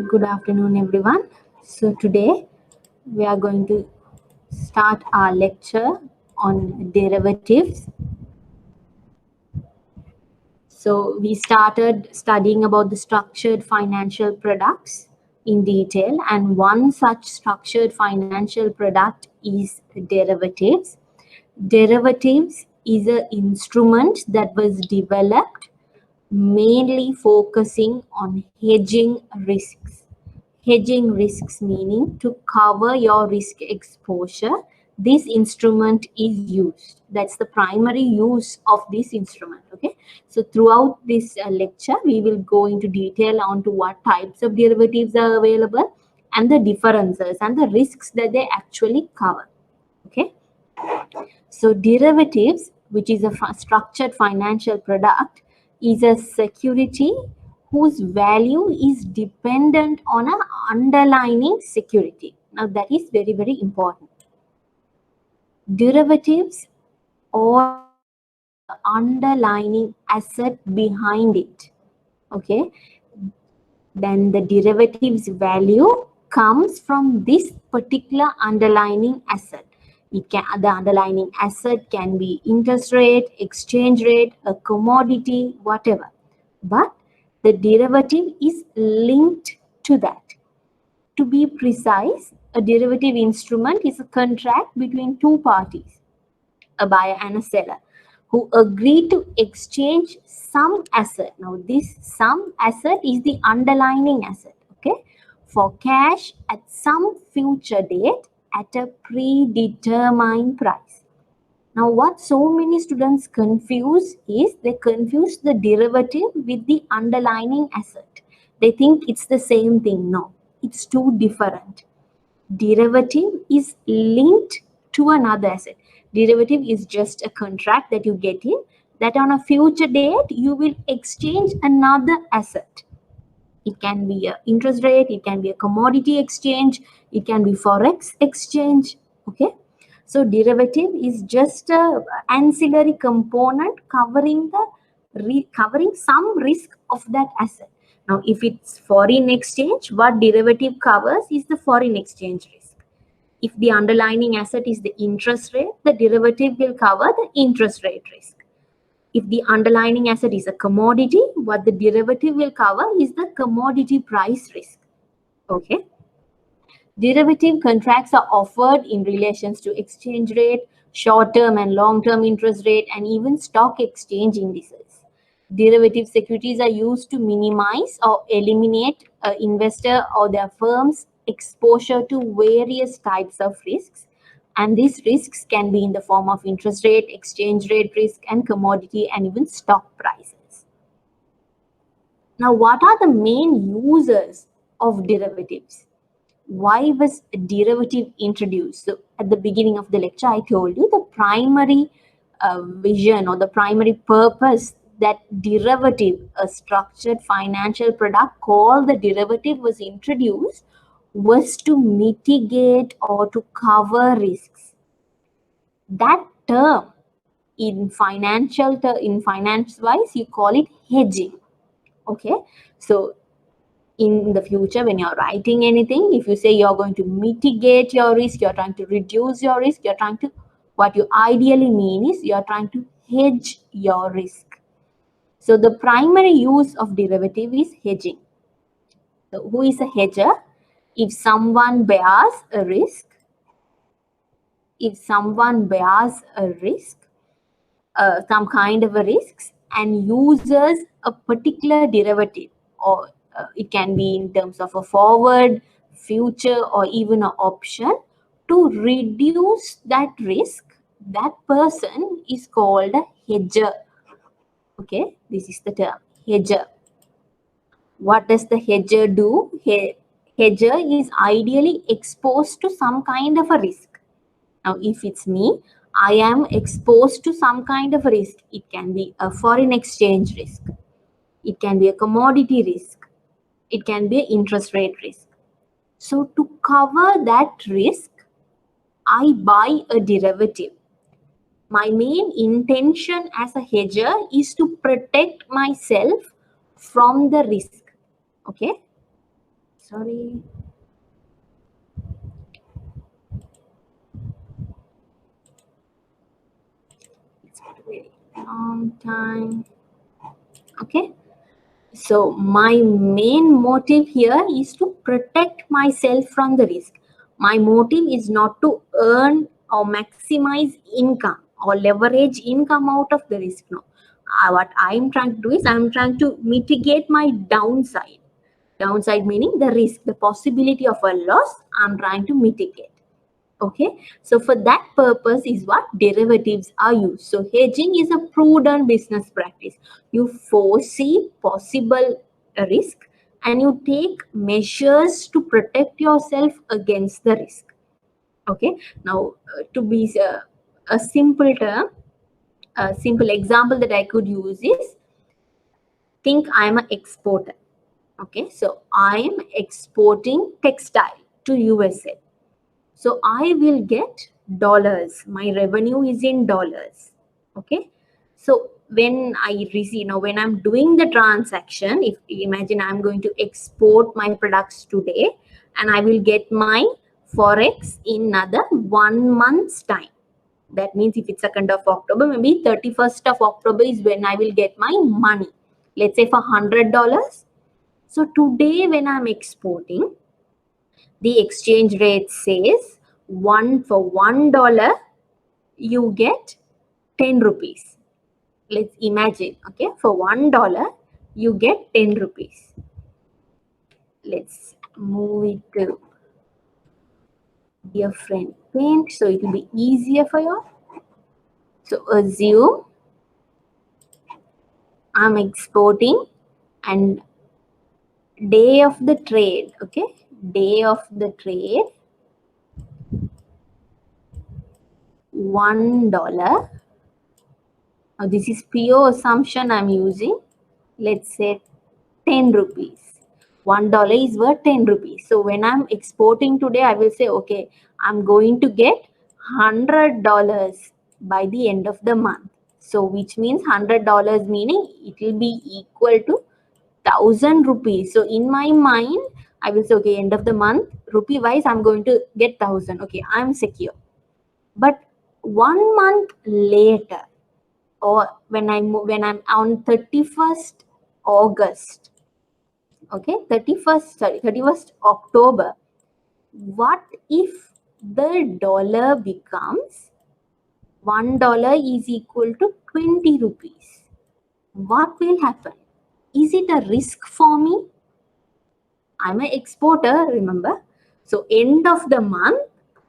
Good afternoon, everyone. So, today we are going to start our lecture on derivatives. So, we started studying about the structured financial products in detail, and one such structured financial product is derivatives. Derivatives is an instrument that was developed mainly focusing on hedging risks. Hedging risks meaning to cover your risk exposure. This instrument is used. That's the primary use of this instrument. Okay. So throughout this lecture, we will go into detail on to what types of derivatives are available and the differences and the risks that they actually cover. Okay. So derivatives, which is a structured financial product, is a security whose value is dependent on an underlying security. Now that is very, very important. Derivatives or the underlying asset behind it. Okay. Then the derivatives value comes from this particular underlying asset. The underlying asset can be interest rate, exchange rate, a commodity, whatever. But the derivative is linked to that. To be precise, a derivative instrument is a contract between two parties, a buyer and a seller, who agree to exchange some asset. Now, this some asset is the underlying asset, okay, for cash at some future date at a predetermined price. Now, what so many students confuse is they confuse the derivative with the underlying asset. They think it's the same thing. No, it's two different. Derivative is linked to another asset. Derivative is just a contract that you get in that on a future date you will exchange another asset. It can be a interest rate, it can be a commodity exchange, it can be forex exchange. Okay. So derivative is just a ancillary component covering covering some risk of that asset. Now, if it's foreign exchange, what derivative covers is the foreign exchange risk. If the underlying asset is the interest rate, the derivative will cover the interest rate risk. If the underlying asset is a commodity, what the derivative will cover is the commodity price risk. Okay. Derivative contracts are offered in relations to exchange rate, short-term and long-term interest rate, and even stock exchange indices. Derivative securities are used to minimize or eliminate investor or their firm's exposure to various types of risks. And these risks can be in the form of interest rate, exchange rate risk, and commodity and even stock prices. Now, what are the main users of derivatives? Why was a derivative introduced? So at the beginning of the lecture, I told you the primary vision or the primary purpose that derivative, a structured financial product called the derivative, was introduced was to mitigate or to cover risks. That term in finance wise, you call it hedging. Okay, so in the future when you're writing anything, if you say you're going to mitigate your risk, you're trying to reduce your risk, what you ideally mean is you're trying to hedge your risk. So the primary use of derivative is hedging. So who is a hedger? If someone bears a risk, some kind of a risks and uses a particular derivative, or it can be in terms of a forward, future, or even an option to reduce that risk, that person is called a hedger. Okay, this is the term hedger. What does the hedger do? Hedger is ideally exposed to some kind of a risk. Now, if it's me, I am exposed to some kind of risk. It can be a foreign exchange risk. It can be a commodity risk. It can be an interest rate risk. So to cover that risk, I buy a derivative. My main intention as a hedger is to protect myself from the risk. Okay. Sorry. It's been a very long time. Okay. So my main motive here is to protect myself from the risk. My motive is not to earn or maximize income or leverage income out of the risk. No. What I'm trying to do is I'm trying to mitigate my downside. Downside meaning the risk, the possibility of a loss, I'm trying to mitigate. Okay, so for that purpose is what derivatives are used. So hedging is a prudent business practice. You foresee possible risk and you take measures to protect yourself against the risk. Okay, now to be a simple term, a simple example that I could use is, think I'm an exporter. Okay, so I am exporting textile to USA. So I will get dollars. My revenue is in dollars. Okay. So when I receive, now when I'm doing the transaction, if imagine I'm going to export my products today and I will get my forex in another 1 month's time. That means if it's 2nd of October, maybe 31st of October is when I will get my money. Let's say for $100. So today when I'm exporting, the exchange rate says $1 you get 10 rupees. Let's imagine, okay, for $1 you get 10 rupees. Let's move it to different paint so it will be easier for you. So assume I'm exporting and day of the trade, okay, day of the trade, $1. Now this is pure assumption I'm using. Let's say 10 rupees. $1 is worth 10 rupees. So when I'm exporting today, I will say, okay, I'm going to get $100 by the end of the month. So which means $100 meaning it will be equal to 1,000 rupees. So in my mind, I will say, okay, end of the month, rupee wise, I'm going to get 1,000. Okay, I'm secure. But 1 month later, or when I'm on 31st August, okay, 31st October, what if the dollar becomes $1 is equal to 20 rupees? What will happen? Is it a risk for me? I'm an exporter, remember. So end of the month,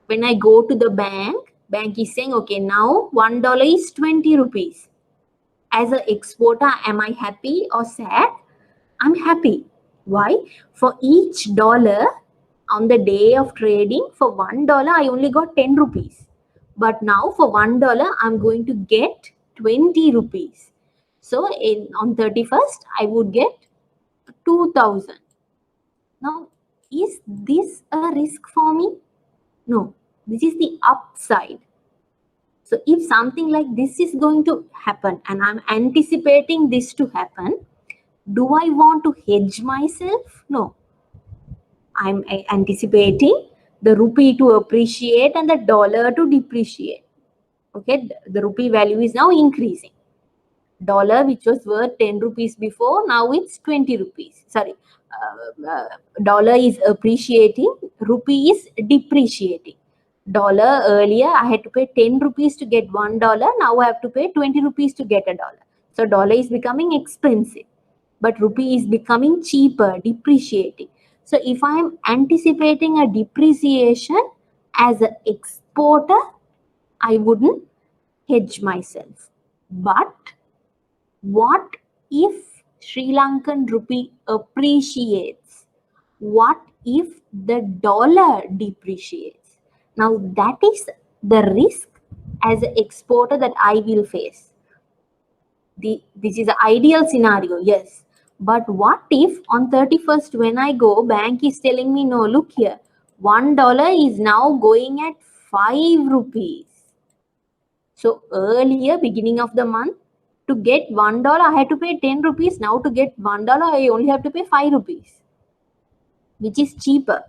when I go to the bank is saying, okay, now $1 is 20 rupees. As an exporter, am I happy or sad? I'm happy. Why? For each dollar on the day of trading, for $1, I only got 10 rupees. But now for $1, I'm going to get 20 rupees. So on 31st, I would get 2,000. Now, is this a risk for me? No, this is the upside. So if something like this is going to happen and I'm anticipating this to happen, do I want to hedge myself? No. I'm anticipating the rupee to appreciate and the dollar to depreciate. Okay, the rupee value is now increasing. Dollar, which was worth 10 rupees before, now it's 20 rupees. Sorry, dollar is appreciating, rupee is depreciating. Dollar, earlier I had to pay 10 rupees to get $1. Now I have to pay 20 rupees to get a dollar. So dollar is becoming expensive, but rupee is becoming cheaper, depreciating. So if I am anticipating a depreciation as an exporter, I wouldn't hedge myself. But what if Sri Lankan rupee appreciates? What if the dollar depreciates? Now that is the risk as an exporter that I will face. This is an ideal scenario, yes. But what if on 31st when I go, bank is telling me, no, look here, $1 is now going at 5 rupees. So earlier, beginning of the month, to get $1, I had to pay 10 rupees. Now to get $1, I only have to pay 5 rupees. which is cheaper.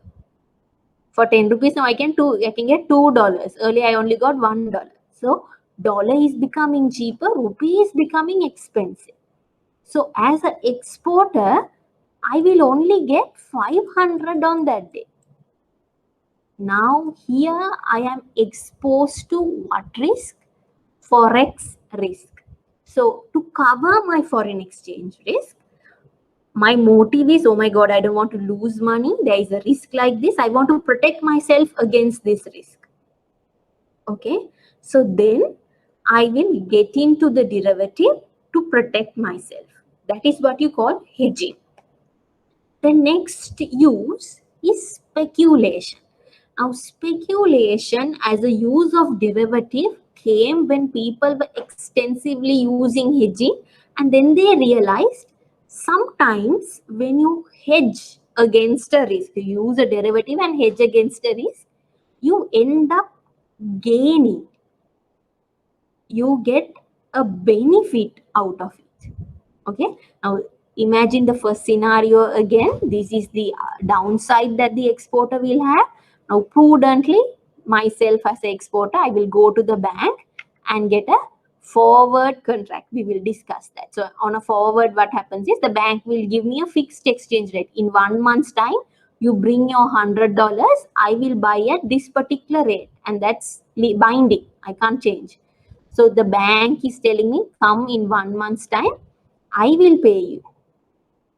For 10 rupees now I can get $2. Earlier I only got $1. So dollar is becoming cheaper, rupee is becoming expensive. So as an exporter, I will only get 500 on that day. Now here I am exposed to what risk? Forex risk. So to cover my foreign exchange risk, my motive is, oh my God, I don't want to lose money. There is a risk like this. I want to protect myself against this risk. Okay. So then I will get into the derivative to protect myself. That is what you call hedging. The next use is speculation. Now, speculation as a use of derivative came when people were extensively using hedging, and then they realized sometimes when you hedge against a risk, you use a derivative and hedge against a risk, you end up gaining. You get a benefit out of it. Okay. Now, imagine the first scenario again. This is the downside that the exporter will have. Now, prudently, myself as an exporter, I will go to the bank and get a forward contract. We will discuss that. So, on a forward, what happens is the bank will give me a fixed exchange rate. In 1 month's time, you bring your $100, I will buy at this particular rate, and that's binding. I can't change. So, the bank is telling me, come in 1 month's time, I will pay you.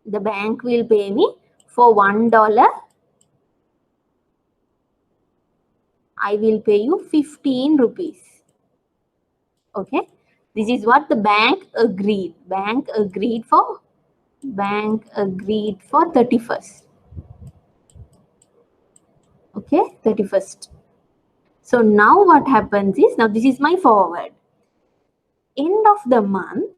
The bank will pay me for $1. I will pay you 15 rupees. Okay. This is what the bank agreed. Bank agreed for 31st. Okay, 31st. So now what happens is, now this is my forward. End of the month,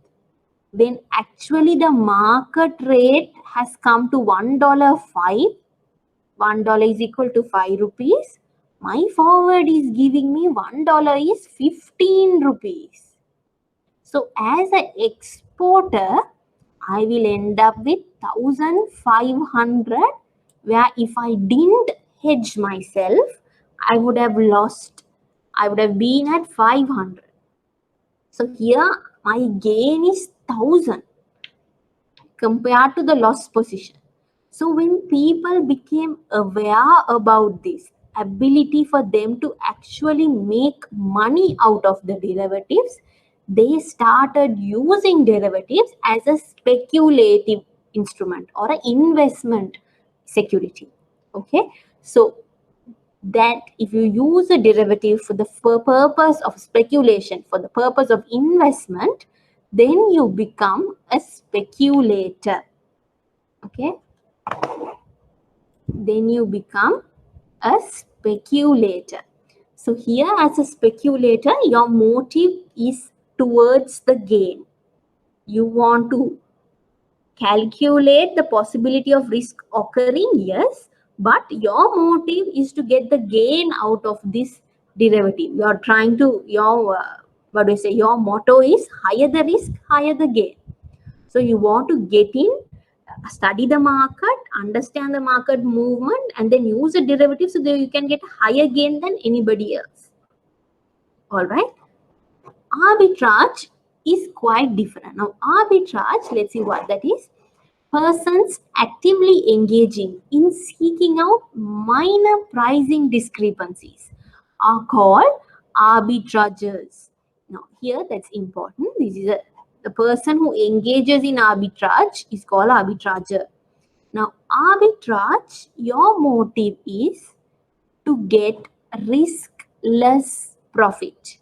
when actually the market rate has come to $1.05, $1 is equal to 5 rupees. My forward is giving me $1 is 15 rupees. So as an exporter, I will end up with 1,500, where if I didn't hedge myself, I would have lost. I would have been at 500. So here my gain is 1,000 compared to the loss position. So when people became aware about this ability for them to actually make money out of the derivatives, they started using derivatives as a speculative instrument or an investment security. Okay, so that if you use a derivative for the purpose of speculation, for the purpose of investment, then you become a speculator. Okay, then you become a speculator. So here as a speculator, your motive is towards the gain. You want to calculate the possibility of risk occurring, yes, but your motive is to get the gain out of this derivative. You are trying to, your motto is higher the risk, higher the gain. So you want to get in, study the market, understand the market movement, and then use a derivative so that you can get higher gain than anybody else. All right. Arbitrage is quite different. Now, arbitrage, let's see what that is. Persons actively engaging in seeking out minor pricing discrepancies are called arbitrageurs. Now, here that's important. This is the person who engages in arbitrage is called arbitrager. Now, arbitrage, your motive is to get riskless profit.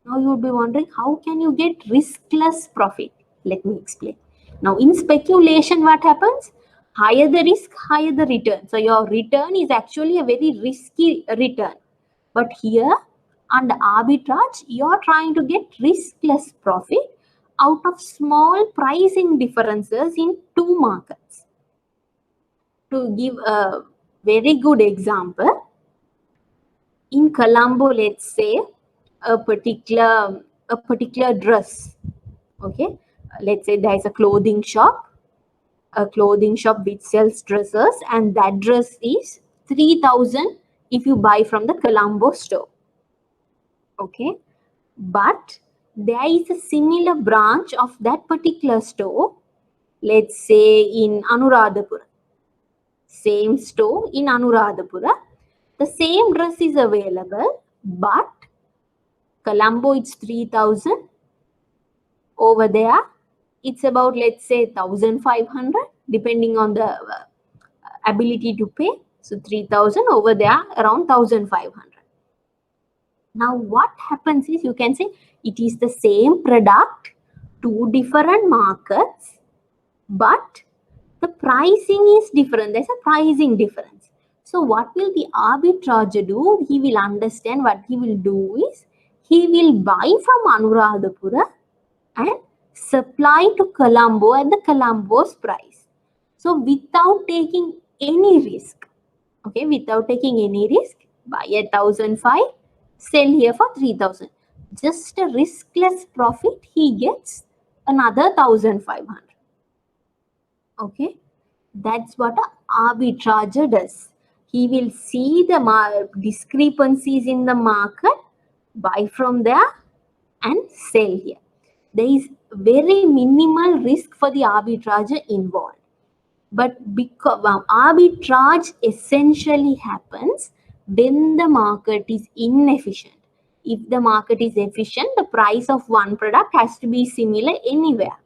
Now, you would be wondering, how can you get riskless profit? Let me explain. Now, in speculation, what happens? Higher the risk, higher the return. So, your return is actually a very risky return. But here, under arbitrage, you're trying to get riskless profit out of small pricing differences in two markets. To give a very good example, in Colombo, let's say a particular dress. Okay, let's say there is a clothing shop. a clothing shop which sells dresses, and that dress is 3,000 if you buy from the Colombo store. Okay, but there is a similar branch of that particular store, let's say in Anuradhapura. Same store in Anuradhapura, the same dress is available, but Colombo it's 3,000. Over there, it's about, let's say, 1,500, depending on the ability to pay. So 3,000, over there, around 1,500. Now, what happens is, you can say it is the same product, two different markets, but the pricing is different. There's a pricing difference. So what will the arbitrager do? He will understand. What he will do is, he will buy from Anuradhapura and supply to Colombo at the Colombo's price. So without taking any risk, okay, without taking any risk, buy at 1,500, sell here for 3,000. Just a riskless profit, he gets another 1,500. Okay, that's what an arbitrager does. He will see the discrepancies in the market, buy from there and sell here. There is very minimal risk for the arbitrager involved. But because arbitrage essentially happens when the market is inefficient. If the market is efficient, the price of one product has to be similar anywhere.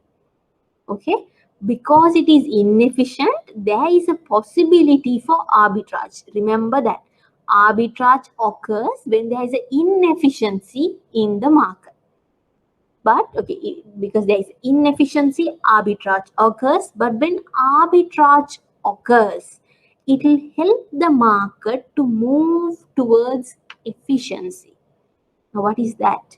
Okay, because it is inefficient, there is a possibility for arbitrage. Remember that arbitrage occurs when there is an inefficiency in the market. But okay, because there is inefficiency, arbitrage occurs. But when arbitrage occurs, it will help the market to move towards efficiency. Now, what is that?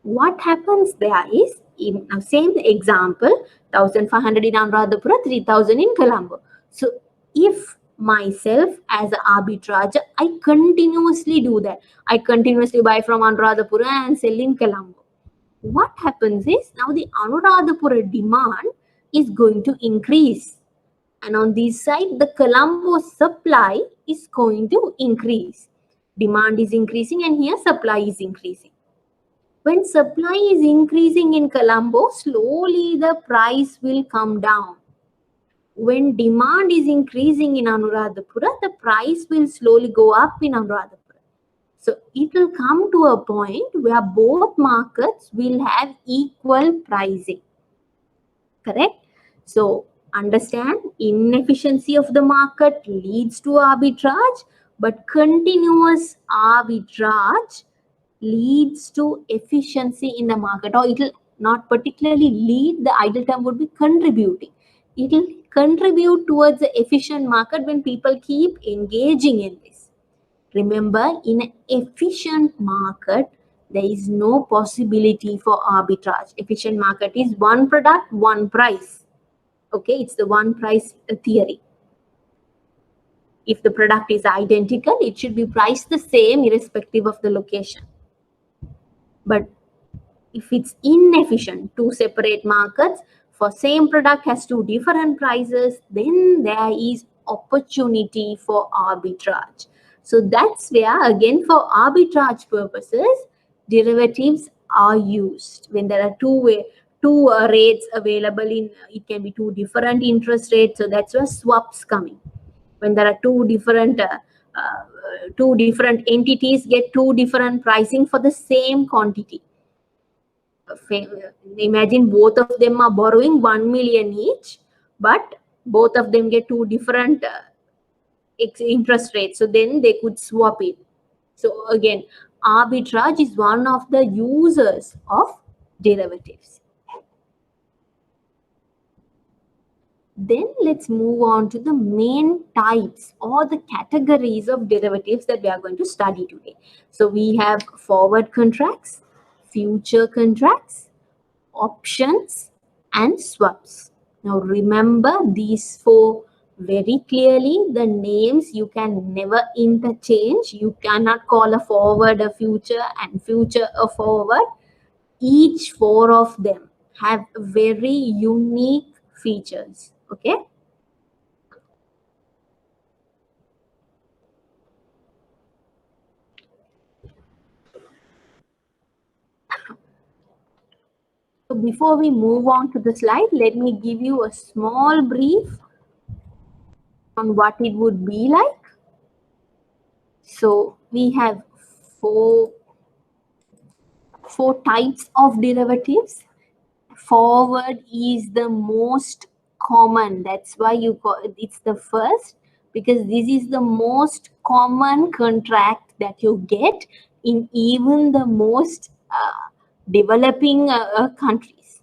What happens there is, in same example, 1,500 in Anuradhapura, 3,000 in Colombo. So if myself as an arbitrager, I continuously do that. I continuously buy from Anuradhapura and sell in Colombo. What happens is, now the Anuradhapura demand is going to increase. And on this side, the Colombo supply is going to increase. Demand is increasing and here supply is increasing. When supply is increasing in Colombo, slowly the price will come down. When demand is increasing in Anuradhapura, the price will slowly go up in Anuradhapura. So it will come to a point where both markets will have equal pricing. Correct? So understand, inefficiency of the market leads to arbitrage, but continuous arbitrage leads to efficiency in the market, or it will not particularly lead, the ideal term would be contributing. It will contribute towards the efficient market when people keep engaging in this. Remember, in an efficient market, there is no possibility for arbitrage. Efficient market is one product, one price. Okay, it's the one price theory. If the product is identical, it should be priced the same irrespective of the location. But if it's inefficient, two separate markets for same product has two different prices, then there is opportunity for arbitrage. So that's where, again, for arbitrage purposes, derivatives are used. When there are two rates available in, it can be two different interest rates. So that's where swaps coming. When there are two different entities get two different pricing for the same quantity. Imagine both of them are borrowing 1 million each, but both of them get two different interest rates. So then they could swap it. So again, arbitrage is one of the users of derivatives. Then let's move on to the main types or the categories of derivatives that we are going to study today. So we have forward contracts, future contracts, options, and swaps. Now remember these four very clearly. The names you can never interchange. You cannot call a forward a future and future a forward. Each four of them have very unique features. Okay. So before we move on to the slide, let me give you a small brief on what it would be like. So we have four types of derivatives. Forward is the most common. That's why you call it's the first, because this is the most common contract that you get in even the most developing countries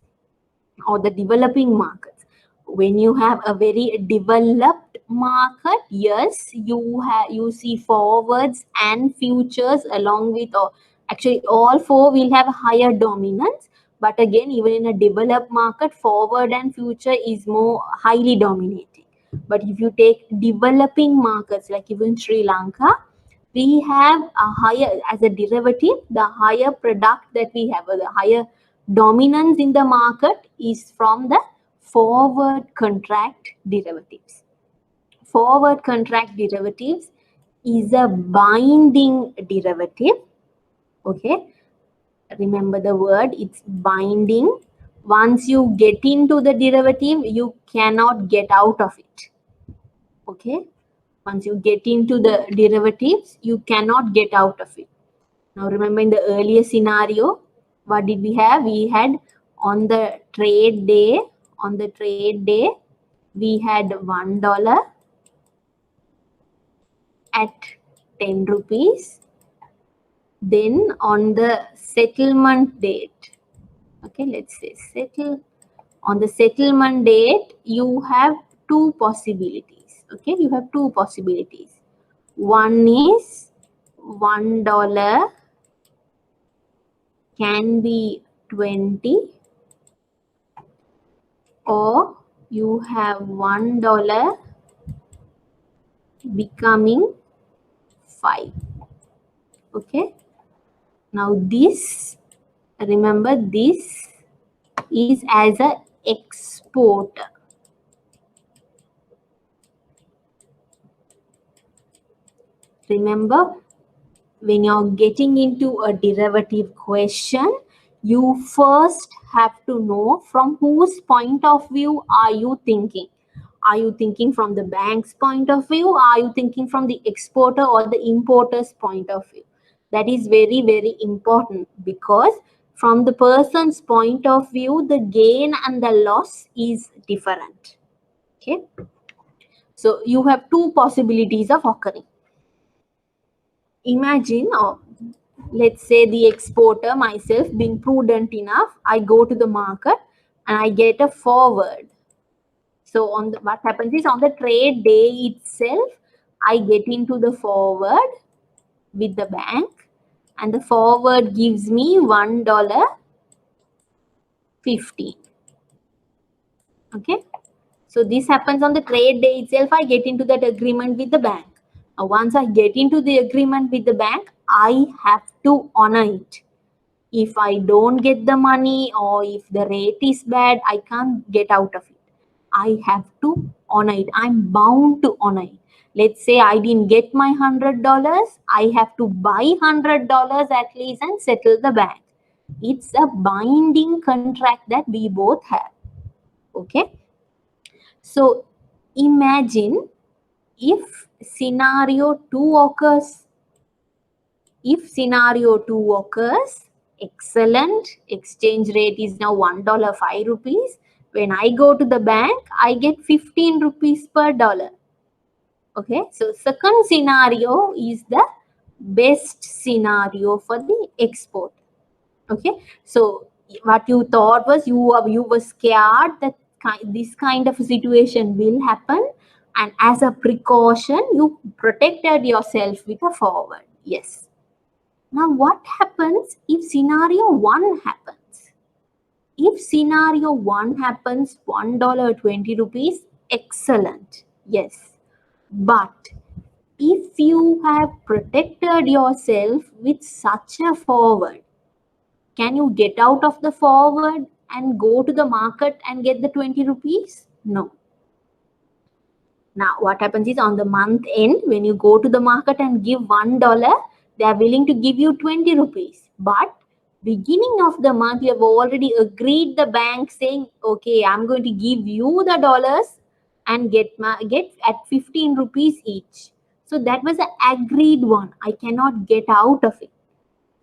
or the developing markets. When you have a very developed market, yes, you see forwards and futures along with, or actually all four will have higher dominance. But again, even in a developed market, forward and future is more highly dominating. But if you take developing markets like even Sri Lanka, we have a higher, as a derivative, the higher product that we have, or the higher dominance in the market is from the forward contract derivatives. Forward contract derivatives is a binding derivative. Okay, remember the word, it's binding. Once you get into the derivative, you cannot get out of it. Okay, once you get into the derivatives, you cannot get out of it. Now remember, in the earlier scenario, what did we have? We had on the trade day, we had $1 at 10 rupees. Then on the settlement date, okay, let's say on the settlement date, you have two possibilities. Okay, you have two possibilities. One is $1 can be 20, or you have $1 becoming 5. Okay, now this, remember, this is as a exporter. Remember, when you're getting into a derivative question, you first have to know from whose point of view are you thinking. Are you thinking from the bank's point of view? Are you thinking from the exporter or the importer's point of view? That is very, very important, because from the person's point of view, the gain and the loss is different. Okay. So you have two possibilities of occurring. Imagine, or let's say the exporter, myself, being prudent enough, I go to the market and I get a forward. So on the, what happens is, on the trade day itself, I get into the forward with the bank, and the forward gives me $1.15. Okay, so this happens on the trade day itself. I get into that agreement with the bank. Now, once I get into the agreement with the bank, I have to honor it. If I don't get the money, or if the rate is bad, I can't get out of it. I have to honor it. I'm bound to honor it. Let's say I didn't get my $100. I have to buy $100 at least and settle the bank. It's a binding contract that we both have. Okay. So imagine if scenario 2 occurs. If scenario 2 occurs, excellent. Exchange rate is now $1, 5 rupees. When I go to the bank, I get 15 rupees per dollar. Okay, so second scenario is the best scenario for the export. Okay, so what you thought was, you were scared that this kind of a situation will happen, and as a precaution, you protected yourself with a forward. Yes. Now, what happens if scenario 1 happens? If scenario 1 happens, $1, 20 rupees, excellent. Yes. But if you have protected yourself with such a forward, can you get out of the forward and go to the market and get the 20 rupees? No. Now, what happens is on the month end, when you go to the market and give $1, they are willing to give you 20 rupees. But beginning of the month, you have already agreed the bank saying, okay, I'm going to give you the dollars and get at 15 rupees each. So that was an agreed one. I cannot get out of it.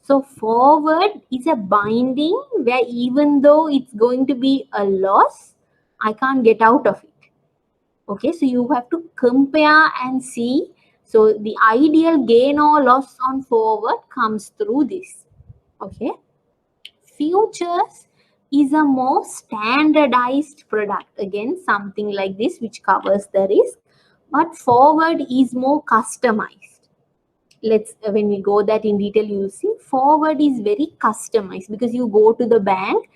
So forward is a binding where even though it's going to be a loss, I can't get out of it. Okay, so you have to compare and see. So the ideal gain or loss on forward comes through this. Okay, futures is a more standardized product. Again, something like this which covers the risk, but forward is more customized. Let's when we go that in detail, you will see forward is very customized because you go to the bank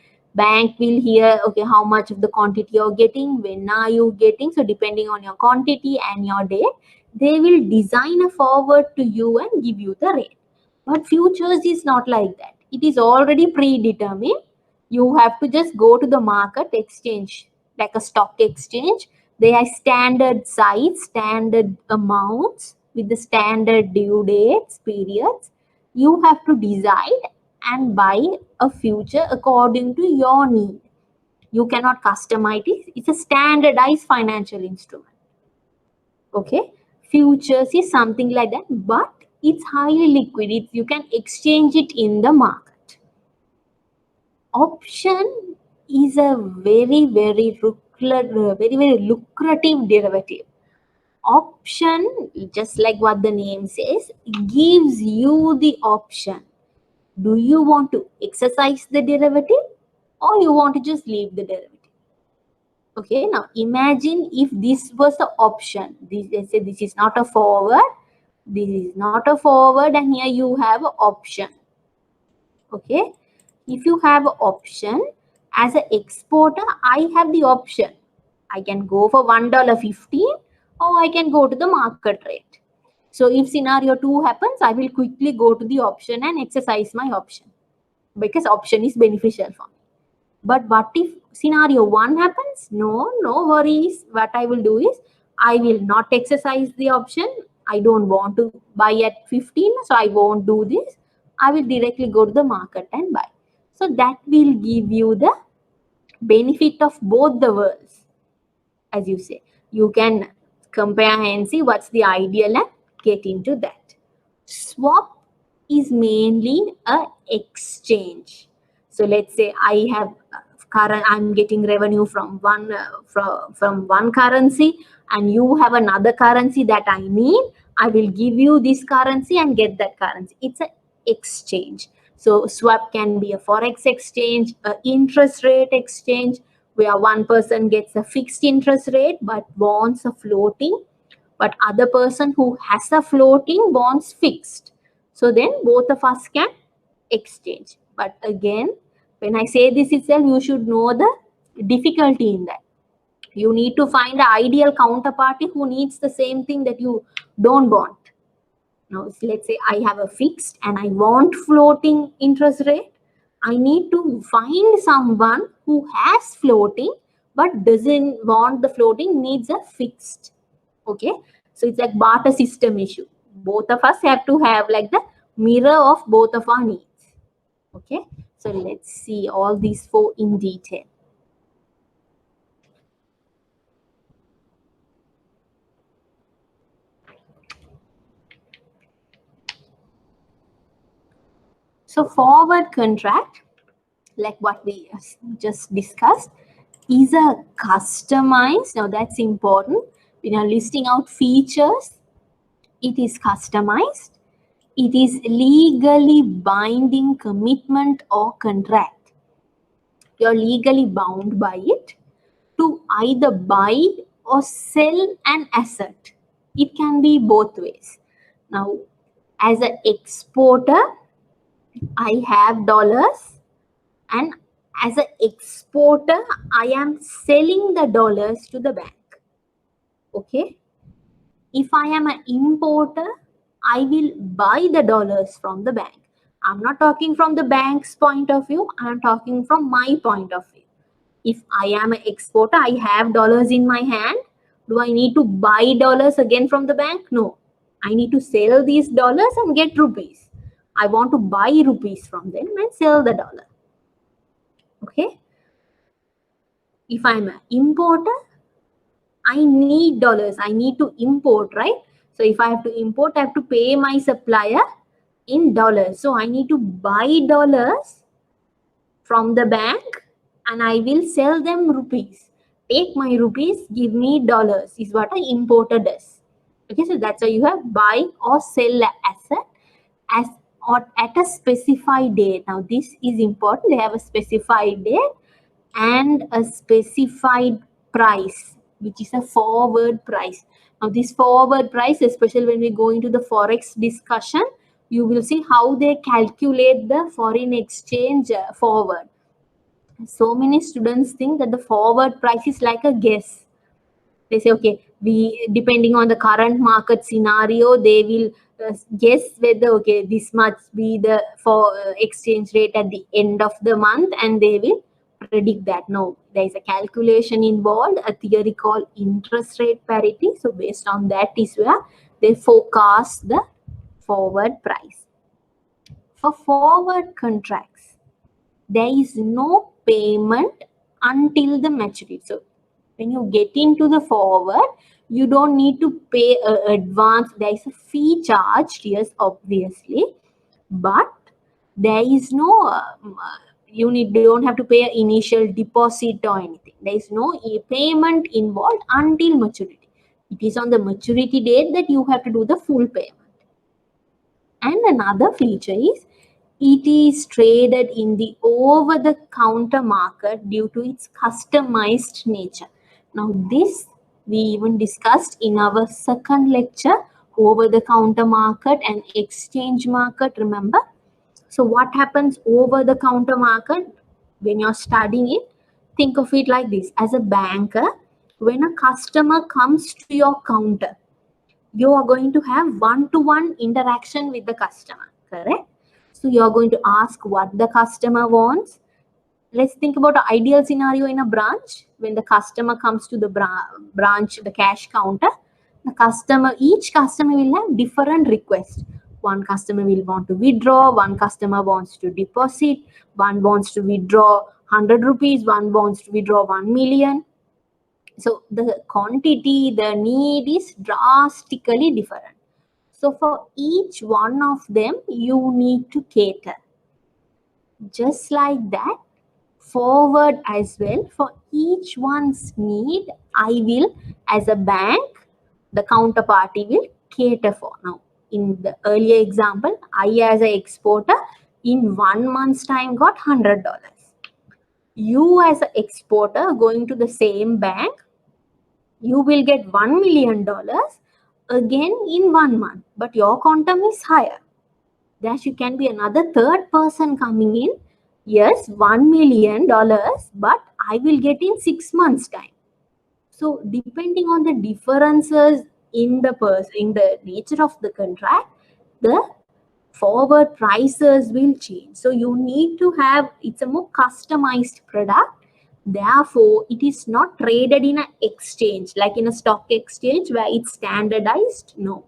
will hear, okay, how much of the quantity you're getting, when are you getting. So depending on your quantity and your date, they will design a forward to you and give you the rate. But futures is not like that. It is already predetermined. You have to just go to the market exchange, like a stock exchange. They have standard size, standard amounts with the standard due dates, periods. You have to decide and buy a future according to your need. You cannot customize it. It's a standardized financial instrument. Okay. Futures is something like that, but it's highly liquid. You can exchange it in the market. Option is a very lucrative derivative. Option, just like what the name says, gives you the option. Do you want to exercise the derivative or you want to just leave the derivative? Okay, now imagine if this was the option. Let's say this is not a forward, this is not a forward, and here you have an option. Okay, if you have an option as an exporter, I have the option. I can go for $1.15 or I can go to the market rate. So if scenario 2 happens, I will quickly go to the option and exercise my option because option is beneficial for me. But what if scenario 1 happens? No worries. What I will do is I will not exercise the option. I don't want to buy at 15, so I won't do this. I will directly go to the market and buy. So that will give you the benefit of both the worlds. As you say, you can compare and see what's the ideal and get into that. Swap is mainly a exchange. So let's say I have I'm getting revenue from one currency, and you have another currency that I need. I will give you this currency and get that currency. It's an exchange. So swap can be a forex exchange, a interest rate exchange, where one person gets a fixed interest rate but wants a floating, but other person who has a floating wants fixed. So then both of us can exchange. But again, when I say this itself, you should know the difficulty in that. You need to find the ideal counterparty who needs the same thing that you don't want. Now, let's say I have a fixed and I want floating interest rate. I need to find someone who has floating but doesn't want the floating, needs a fixed. Okay, so it's like barter system issue. Both of us have to have like the mirror of both of our needs. Okay, so let's see all these 4 in detail. So forward contract, like what we just discussed, is a customized. Now that's important. We are listing out features. It is customized. It is legally binding commitment or contract. You're legally bound by it to either buy or sell an asset. It can be both ways. Now, as an exporter, I have dollars, and as an exporter, I am selling the dollars to the bank. Okay. If I am an importer, I will buy the dollars from the bank. I'm not talking from the bank's point of view. I'm talking from my point of view. If I am an exporter, I have dollars in my hand. Do I need to buy dollars again from the bank? No. I need to sell these dollars and get rupees. I want to buy rupees from them and sell the dollar. Okay. If I'm an importer, I need dollars. I need to import, right? So if I have to import, I have to pay my supplier in dollars. So I need to buy dollars from the bank and I will sell them rupees. Take my rupees, give me dollars is what an importer does. Okay, so that's why you have buy or sell an asset as or at a specified date. Now this is important. They have a specified date and a specified price, which is a forward price. Now this forward price, especially when we go into the forex discussion, you will see how they calculate the foreign exchange forward. So many students think that the forward price is like a guess. They say, okay, we depending on the current market scenario, they will guess whether okay this must be the for exchange rate at the end of the month, and they will predict that. No, there is a calculation involved, a theory called interest rate parity. So based on that is where they forecast the forward price. For forward contracts, there is no payment until the maturity. So when you get into the forward, you don't need to pay advance. There is a fee charged, yes, obviously, but there is no you don't have to pay an initial deposit or anything. There is no payment involved until maturity. It is on the maturity date that you have to do the full payment. And another feature is it is traded in the over-the-counter market due to its customized nature. Now this we even discussed in our second lecture, over-the-counter market and exchange market, remember? So what happens over-the-counter market when you're studying it? Think of it like this. As a banker, when a customer comes to your counter, you are going to have one-to-one interaction with the customer, correct? So you're going to ask what the customer wants. Let's think about an ideal scenario in a branch. When the customer comes to the branch, the cash counter, each customer will have different requests. One customer will want to withdraw, one customer wants to deposit, one wants to withdraw 100 rupees, one wants to withdraw 1 million. So the quantity, the need is drastically different. So for each one of them, you need to cater. Just like that, forward as well, for each one's need, I will, as a bank, the counterparty will cater for. Now, in the earlier example, I as an exporter, in 1 month's time got $100. You as an exporter going to the same bank, you will get $1 million again in 1 month, but your quantum is higher. That you can be another third person coming in. Yes, $1 million, but I will get in 6 months time. So depending on the differences in the nature of the contract, the forward prices will change. So you need to have, it's a more customized product. Therefore, it is not traded in an exchange, like in a stock exchange where it's standardized. No,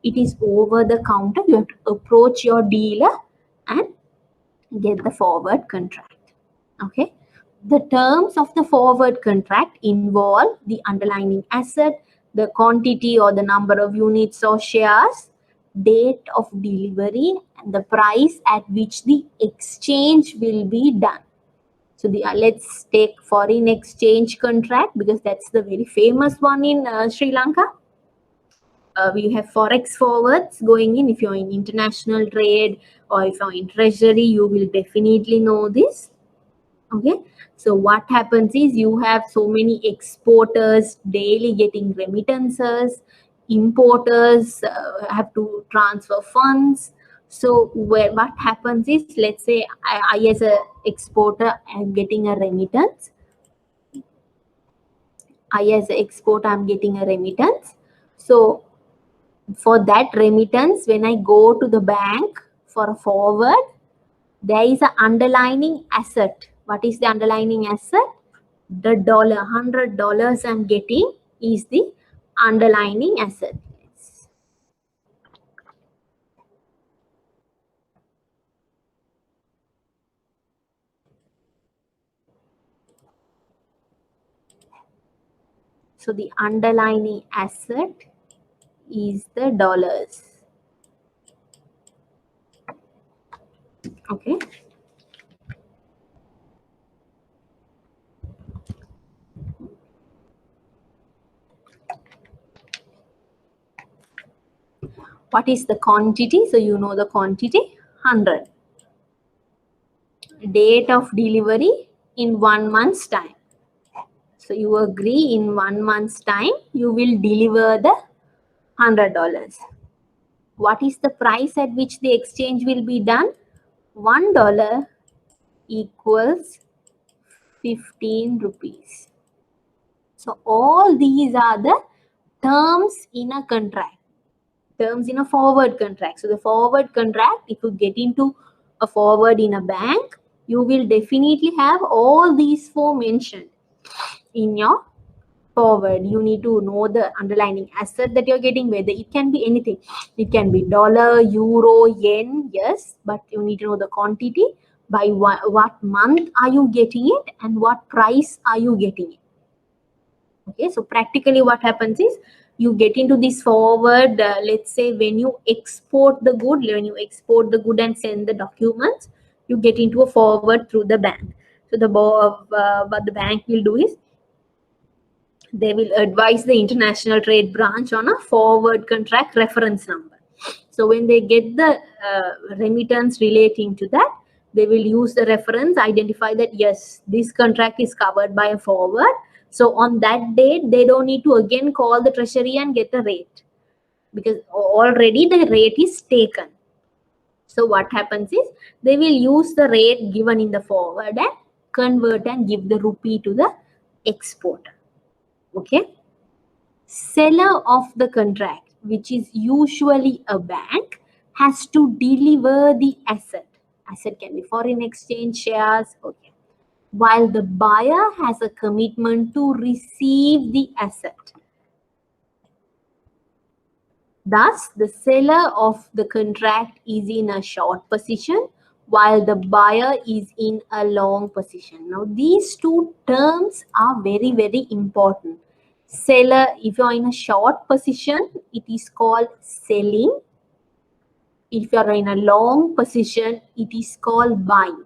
it is over the counter. You have to approach your dealer and get the forward contract. Okay. The terms of the forward contract involve the underlying asset, the quantity or the number of units or shares, date of delivery, and the price at which the exchange will be done. So let's take foreign exchange contract because that's the very famous one in Sri Lanka. We have forex forwards going in. If you're in international trade or if you're in treasury, you will definitely know this. Okay, so what happens is you have so many exporters daily getting remittances, importers have to transfer funds. So what happens is, let's say I as a exporter am getting a remittance. I as an exporter am getting a remittance. So for that remittance, when I go to the bank for a forward, there is an underlying asset. What is the underlying asset? The $100 I'm getting is the underlying asset. So the underlying asset is the dollars. Okay. What is the quantity? So you know the quantity, 100. Date of delivery in 1 month's time. So you agree in 1 month's time you will deliver the $100. What is the price at which the exchange will be done? $1 equals 15 rupees. So all these are the terms in a contract, terms in a forward contract. So the forward contract, if you get into a forward in a bank, you will definitely have all these four mentioned in your forward. You need to know the underlying asset that you're getting, whether it can be anything. It can be dollar, euro, yen, yes, but you need to know the quantity, by what month are you getting it, and what price are you getting it. Okay, so practically what happens is you get into this forward, let's say when you export the good, and send the documents, you get into a forward through the bank. So what the bank will do is they will advise the international trade branch on a forward contract reference number. So when they get the remittance relating to that, they will use the reference, identify that yes, this contract is covered by a forward. So on that date, they don't need to again call the treasury and get a rate, because already the rate is taken. So what happens is they will use the rate given in the forward and convert and give the rupee to the exporter. Okay. Seller of the contract, which is usually a bank, has to deliver the asset. Asset can be foreign exchange, shares, okay. While the buyer has a commitment to receive the asset. Thus, the seller of the contract is in a short position while the buyer is in a long position. Now, these two terms are very, very important. Seller, if you are in a short position, it is called selling. If you are in a long position, it is called buying.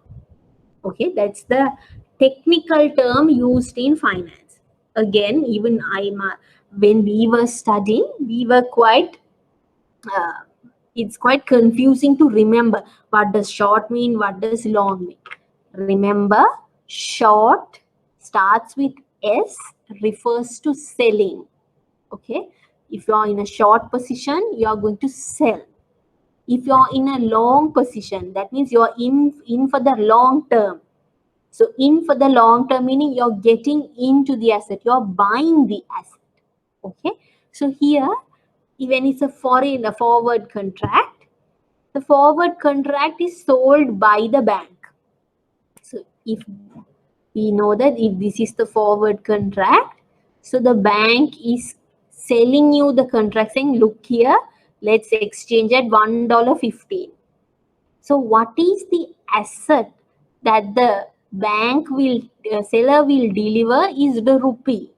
Okay, that's the technical term used in finance. Again, even when we were studying, we were quite it's quite confusing to remember what does short mean, what does long mean. Remember, short starts with S, refers to selling. Okay, if you are in a short position, you are going to sell. If you are in a long position, that means you are in for the long term. So in for the long term meaning you're getting into the asset, you're buying the asset. Okay, so here even it's a forward contract, the forward contract is sold by the bank. So if we know that if this is the forward contract, so the bank is selling you the contract saying, look here, let's exchange at $1.15. So what is the asset that the seller will deliver is the rupee.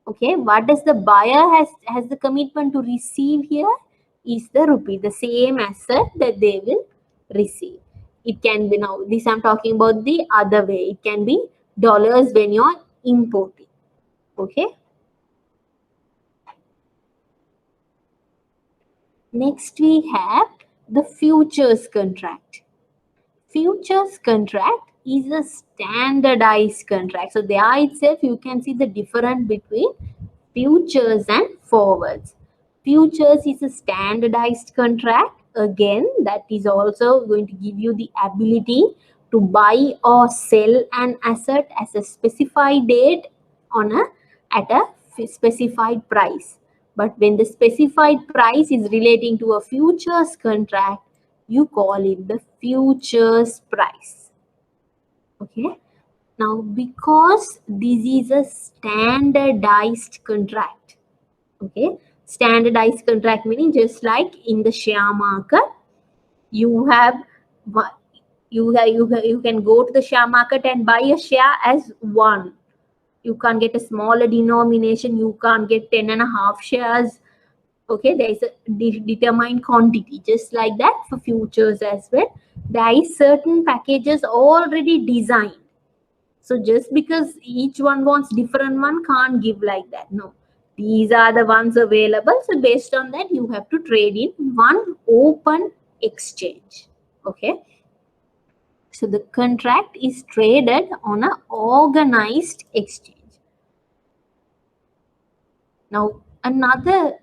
Okay, what does the buyer has the commitment to receive here is the rupee, the same asset that they will receive. It can be, now this I'm talking about the other way, it can be dollars when you're importing. Okay, next we have the futures contract. Futures contract is a standardized contract. So there itself you can see the difference between futures and forwards. Futures is a standardized contract. Again, that is also going to give you the ability to buy or sell an asset as a specified date at a specified price. But when the specified price is relating to a futures contract, you call it the futures price. Okay. Now, because this is a standardized contract, okay, standardized contract meaning just like in the share market, you have you can go to the share market and buy a share as one. You can't get a smaller denomination. You can't get 10.5 shares. Okay, there is a determined quantity. Just like that for futures as well. There is certain packages already designed. So just because each one wants different one, can't give like that. No, these are the ones available. So based on that, you have to trade in one open exchange. Okay. So the contract is traded on an organized exchange. Now there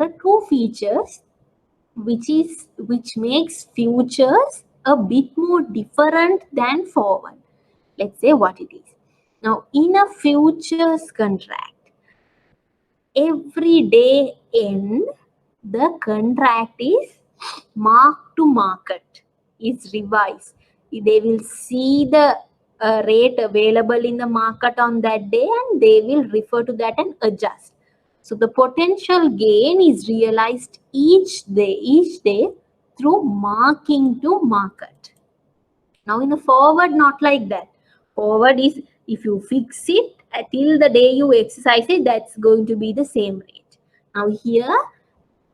are two features which makes futures a bit more different than forward. Let's say what it is. Now in a futures contract, every day end, the contract is mark to market, is revised. They will see the rate available in the market on that day and they will refer to that and adjust. So the potential gain is realized each day through marking to market. Now in a forward, not like that. Forward is if you fix it till the day you exercise it, that's going to be the same rate. Now here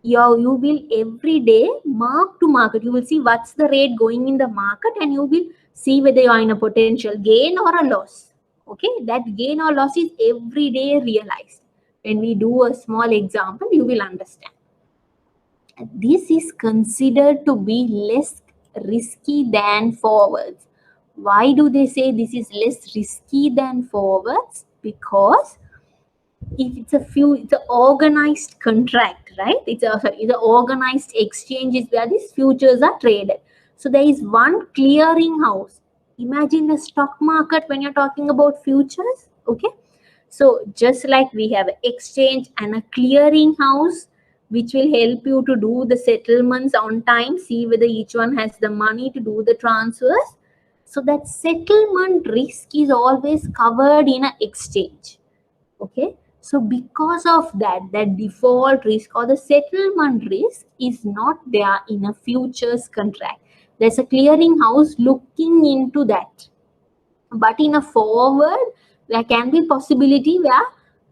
you will every day mark to market. You will see what's the rate going in the market and you will see whether you are in a potential gain or a loss. Okay, that gain or loss is every day realized. When we do a small example, you will understand. This is considered to be less risky than forwards. Why do they say this is less risky than forwards? Because if it's it's an organized contract, right? It's an organized exchanges where these futures are traded. So there is one clearing house. Imagine the stock market when you're talking about futures. Okay, so just like we have an exchange and a clearing house, which will help you to do the settlements on time, see whether each one has the money to do the transfers. So that settlement risk is always covered in an exchange. Okay, so because of that, that default risk or the settlement risk is not there in a futures contract. There's a clearing house looking into that. But in a forward, there can be possibility where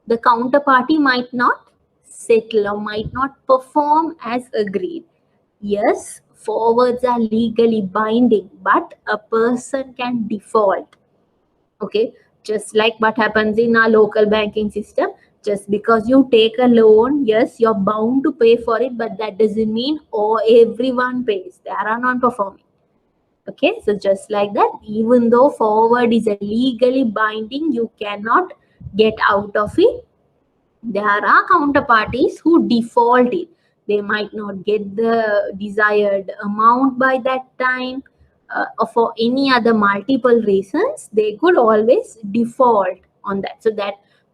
the counterparty might not settle or might not perform as agreed. Yes, forwards are legally binding, but a person can default. Okay, just like what happens in our local banking system. Just because you take a loan, yes, you're bound to pay for it, but that doesn't mean everyone pays. They are non-performing. Okay, so just like that, even though forward is a legally binding, you cannot get out of it. There are counterparties who default it. They might not get the desired amount by that time, or for any other multiple reasons, they could always default on that.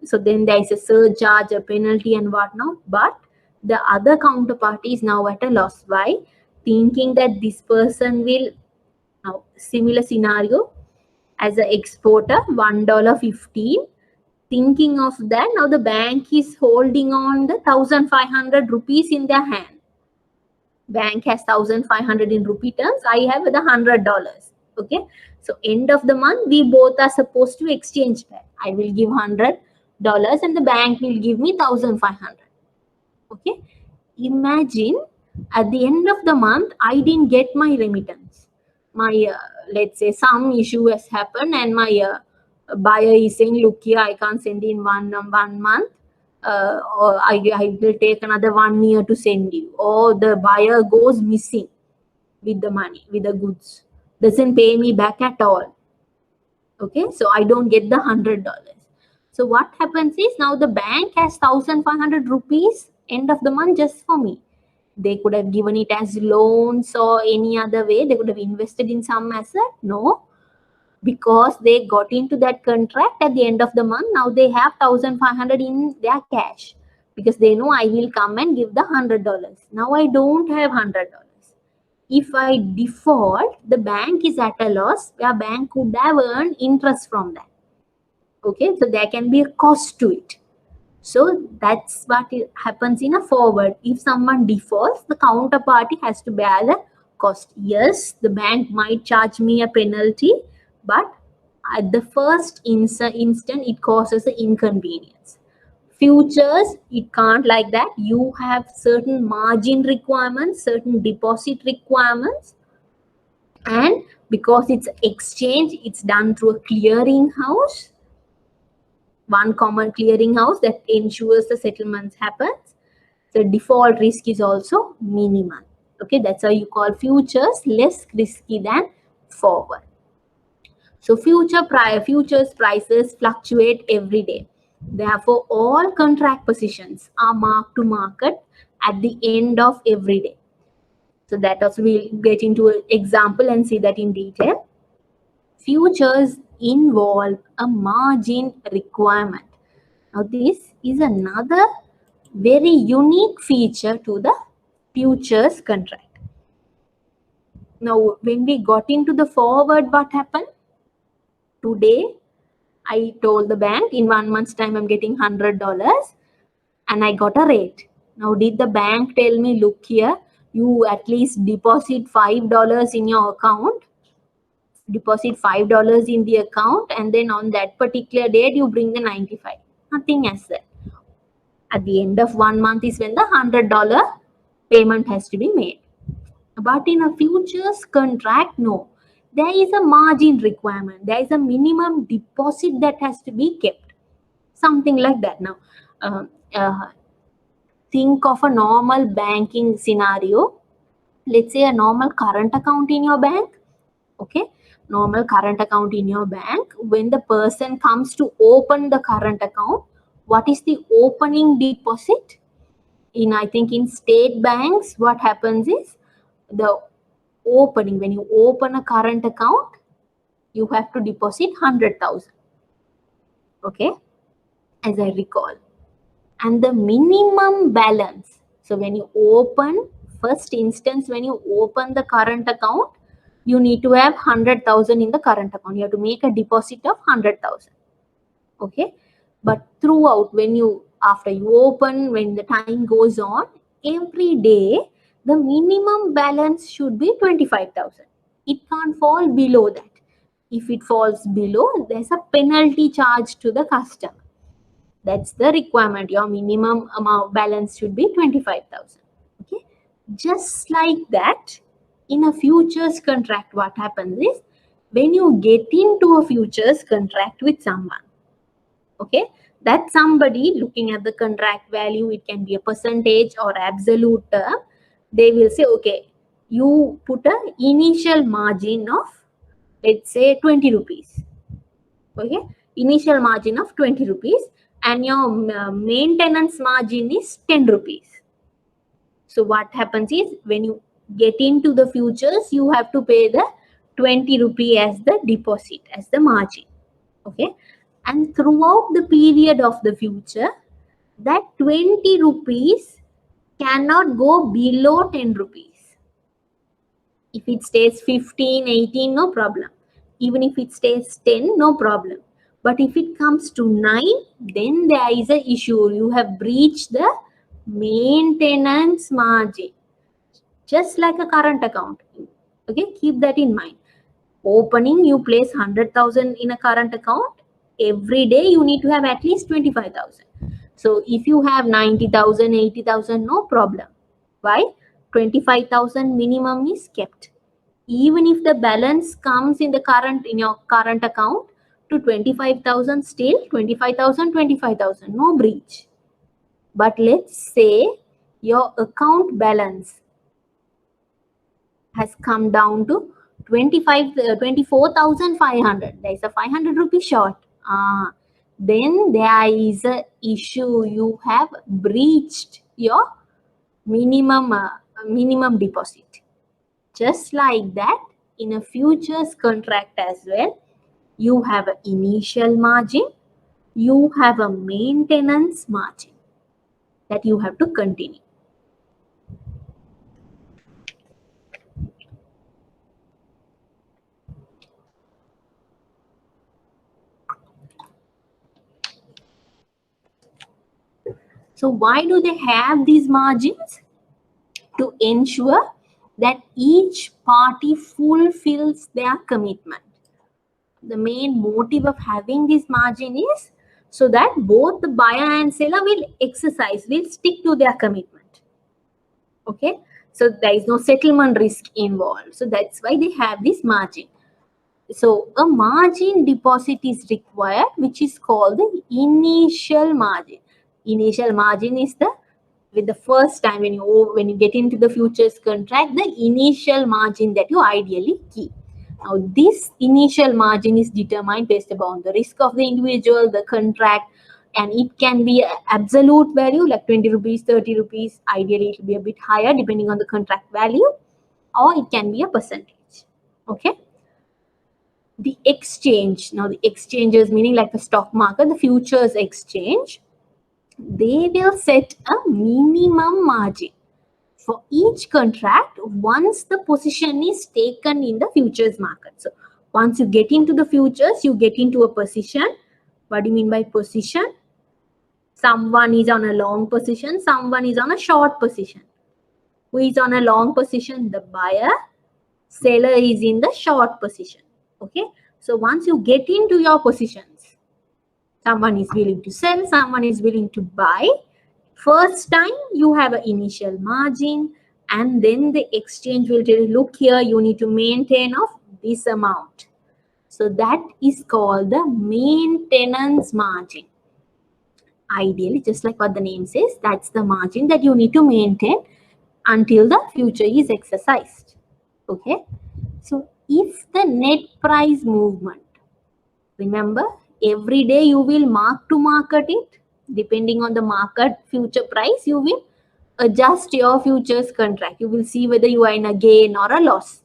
So then there is a surcharge, a penalty, and whatnot. But the other counterparty is now at a loss. Why? Thinking that this person will. Now, similar scenario as an exporter, $1.15. Thinking of that, now the bank is holding on the 1,500 rupees in their hand. Bank has 1,500 in rupee terms. I have the $100. Okay, so end of the month, we both are supposed to exchange that. I will give $100 and the bank will give me 1,500. Okay, imagine at the end of the month, I didn't get my remittance. My let's say some issue has happened and my buyer is saying, look here, I can't send in one month, or I will take another 1 year to send you. Or the buyer goes missing with the money, with the goods, doesn't pay me back at all. Okay, so I don't get the $100. So what happens is now the bank has 1,500 rupees end of the month just for me. They could have given it as loans or any other way. They could have invested in some asset. No, because they got into that contract at the end of the month. Now they have 1,500 in their cash because they know I will come and give the $100. Now I don't have $100. if I default, the bank is at a loss. The bank could have earned interest from that. Okay, so there can be a cost to it. So that's what happens in a forward. If someone defaults, the counterparty has to bear the cost. Yes, the bank might charge me a penalty, but at the first instant, it causes an inconvenience. Futures, it can't like that. You have certain margin requirements, certain deposit requirements, and because it's exchange, it's done through a clearing house, one common clearing house that ensures the settlements happens. The default risk is also minimal. Okay, that's how you call futures less risky than forward. So futures prices fluctuate every day. Therefore, all contract positions are marked to market at the end of every day. So that also we'll get into an example and see that in detail. Futures involve a margin requirement. Now, this is another very unique feature to the futures contract. Now, when we got into the forward, what happened? Today, I told the bank in 1 month's time I'm getting $100 and I got a rate. Now, did the bank tell me, look here, you at least deposit $5 in your account, deposit $5 in the account, and then on that particular date you bring the 95? Nothing as that. At the end of 1 month is when the $100 payment has to be made. But in a futures contract, no. There is a margin requirement. There is a minimum deposit that has to be kept. Something like that. Now, think of a normal banking scenario. Let's say a normal current account in your bank. Okay, normal current account in your bank. When the person comes to open the current account, what is the opening deposit? I think in state banks, what happens is the opening, when you open a current account, you have to deposit 100,000. Okay, as I recall. And the minimum balance. So when you open, first instance, when you open the current account, you need to have 100,000 in the current account. You have to make a deposit of 100,000. Okay, but throughout, after you open, when the time goes on, every day the minimum balance should be 25,000. It can't fall below that. If it falls below, there's a penalty charge to the customer. That's the requirement. Your minimum amount balance should be 25,000. Okay, just like that, in a futures contract, what happens is when you get into a futures contract with someone, okay, that somebody, looking at the contract value, it can be a percentage or absolute term, they will say, okay, you put an initial margin of, let's say, 20 rupees. Okay, initial margin of 20 rupees, and your maintenance margin is 10 rupees. So what happens is when you get into the futures, you have to pay the 20 rupee as the deposit, as the margin. Okay, and throughout the period of the future, that 20 rupees cannot go below 10 rupees. If it stays 15, 18, no problem. Even if it stays 10, no problem. But if it comes to 9, then there is an issue. You have breached the maintenance margin. Just like a current account. Okay, keep that in mind. Opening, you place 100,000 in a current account. Every day you need to have at least 25,000. So if you have 90,000, 80,000, no problem. Why? 25,000 minimum is kept. Even if the balance comes in your current account to 25,000, still 25,000, 25,000, no breach. But let's say your account balance has come down to 24,500. There is a 500 rupee short. Then there is a issue. You have breached your minimum deposit. Just like that, in a futures contract as well, you have an initial margin, you have a maintenance margin that you have to continue. So why do they have these margins? To ensure that each party fulfills their commitment. The main motive of having this margin is so that both the buyer and seller will stick to their commitment. Okay, so there is no settlement risk involved. So that's why they have this margin. So a margin deposit is required, which is called the initial margin. Initial margin is the with the first time when you get into the futures contract, the initial margin that you ideally keep. Now this initial margin is determined based upon the risk of the individual, the contract, and it can be an absolute value like 20 rupees, 30 rupees. Ideally it will be a bit higher depending on the contract value, or it can be a percentage. Okay. The exchange, now the exchanges meaning like the stock market, the futures exchange, they will set a minimum margin for each contract once the position is taken in the futures market. So once you get into the futures, you get into a position. What do you mean by position? Someone is on a long position, someone is on a short position. Who is on a long position? The buyer. Seller is in the short position. Okay, so once you get into your positions, someone is willing to sell, someone is willing to buy. First time you have an initial margin, and then the exchange will tell you, look here, you need to maintain of this amount. So that is called the maintenance margin. Ideally, just like what the name says, that's the margin that you need to maintain until the future is exercised. Okay. So if the net price movement, remember, every day you will mark to market it. Depending on the market future price, you will adjust your futures contract. You will see whether you are in a gain or a loss.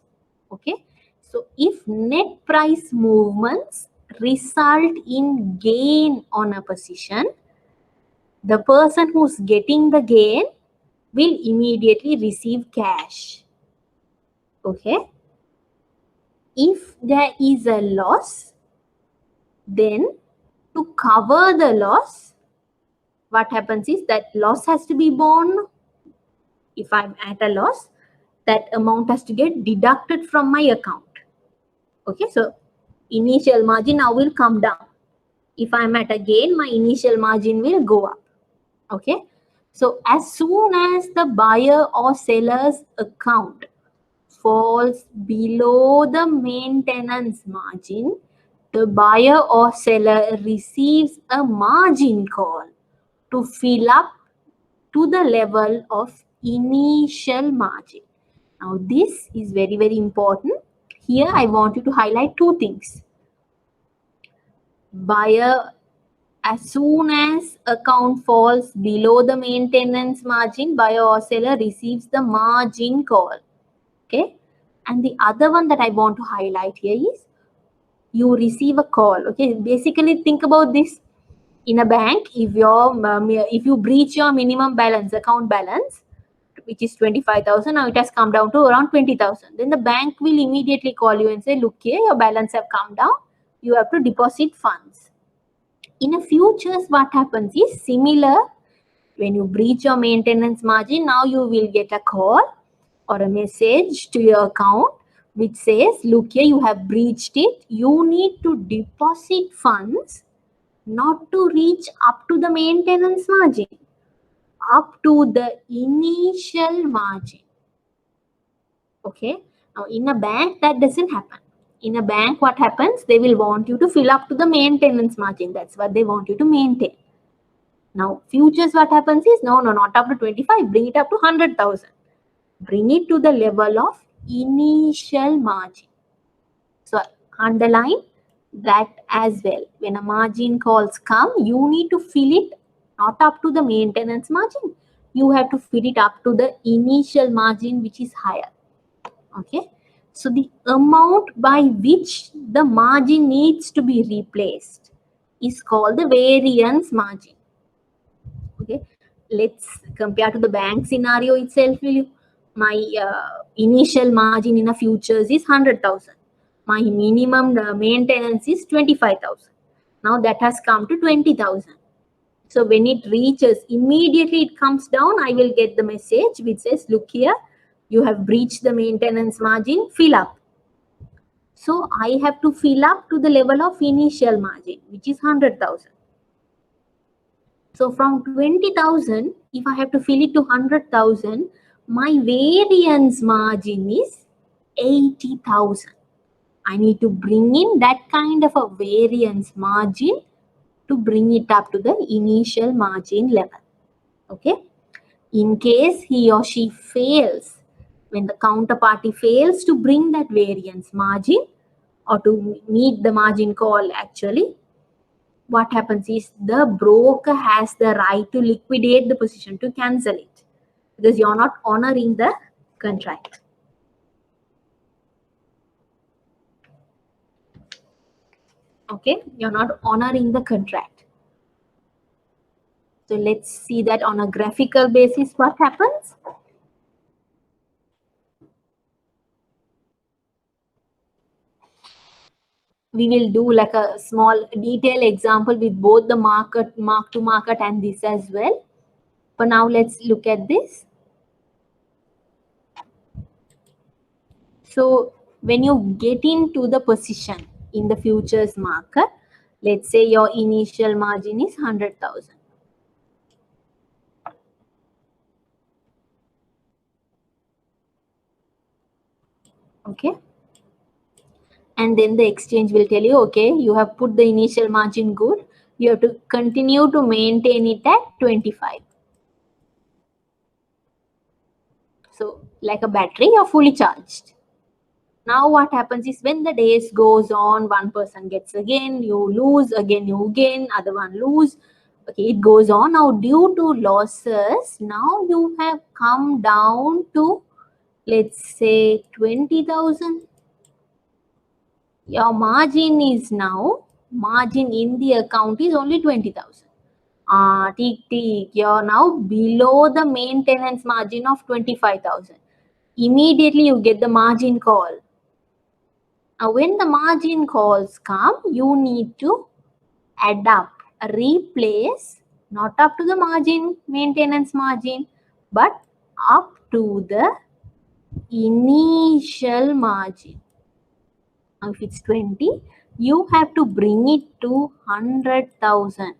Okay. So if net price movements result in gain on a position, the person who's getting the gain will immediately receive cash. Okay. If there is a loss, then to cover the loss, what happens is that loss has to be borne. If I'm at a loss, that amount has to get deducted from my account. Okay, so initial margin now will come down. If I'm at a gain, my initial margin will go up. Okay, so as soon as the buyer or seller's account falls below the maintenance margin, the buyer or seller receives a margin call to fill up to the level of initial margin. Now this is very, very important. Here I want you to highlight two things. Buyer, as soon as account falls below the maintenance margin, buyer or seller receives the margin call. Okay. And the other one that I want to highlight here is you receive a call. Okay. Basically think about this. In a bank, if you breach your minimum balance, account balance, which is 25,000, now it has come down to around 20,000. Then the bank will immediately call you and say, look here, your balance have come down. You have to deposit funds. In a futures, what happens is similar. When you breach your maintenance margin, now you will get a call or a message to your account which says, look here, you have breached it. You need to deposit funds not to reach up to the maintenance margin, up to the initial margin. Okay. Now in a bank, that doesn't happen. In a bank, what happens? They will want you to fill up to the maintenance margin. That's what they want you to maintain. Now futures, what happens is, no, not up to 25, bring it up to 100,000. Bring it to the level of initial margin. So underline that as well. When a margin calls come, you need to fill it not up to the maintenance margin. You have to fill it up to the initial margin, which is higher. Okay. So the amount by which the margin needs to be replaced is called the variance margin. Okay. Let's compare to the bank scenario itself. My initial margin in a futures is 100,000. My minimum maintenance is 25,000. Now that has come to 20,000. So when it reaches, immediately it comes down, I will get the message which says, look here, you have breached the maintenance margin, fill up. So I have to fill up to the level of initial margin, which is 100,000. So from 20,000, if I have to fill it to 100,000, my variance margin is 80,000. I need to bring in that kind of a variance margin to bring it up to the initial margin level. Okay. In case he or she fails, when the counterparty fails to bring that variance margin or to meet the margin call, actually, what happens is the broker has the right to liquidate the position, to cancel it, because you're not honoring the contract. Okay, you're not honoring the contract. So let's see that on a graphical basis, what happens. We will do like a small detailed example with both the mark to market and this as well. For now, let's look at this. So when you get into the position in the futures market, let's say your initial margin is 100,000. Okay. And then the exchange will tell you, okay, you have put the initial margin good. You have to continue to maintain it at 25. So like a battery, you're fully charged. Now what happens is when the days goes on, one person gets again, you lose, again you gain, other one lose. Okay, it goes on. Now due to losses, now you have come down to, let's say, 20,000. Your margin is now, margin in the account is only 20,000. You're now below the maintenance margin of 25,000. Immediately you get the margin call. Now, when the margin calls come, you need to adapt, replace, not up to the margin, maintenance margin, but up to the initial margin. Now, if it's 20, you have to bring it to 100,000.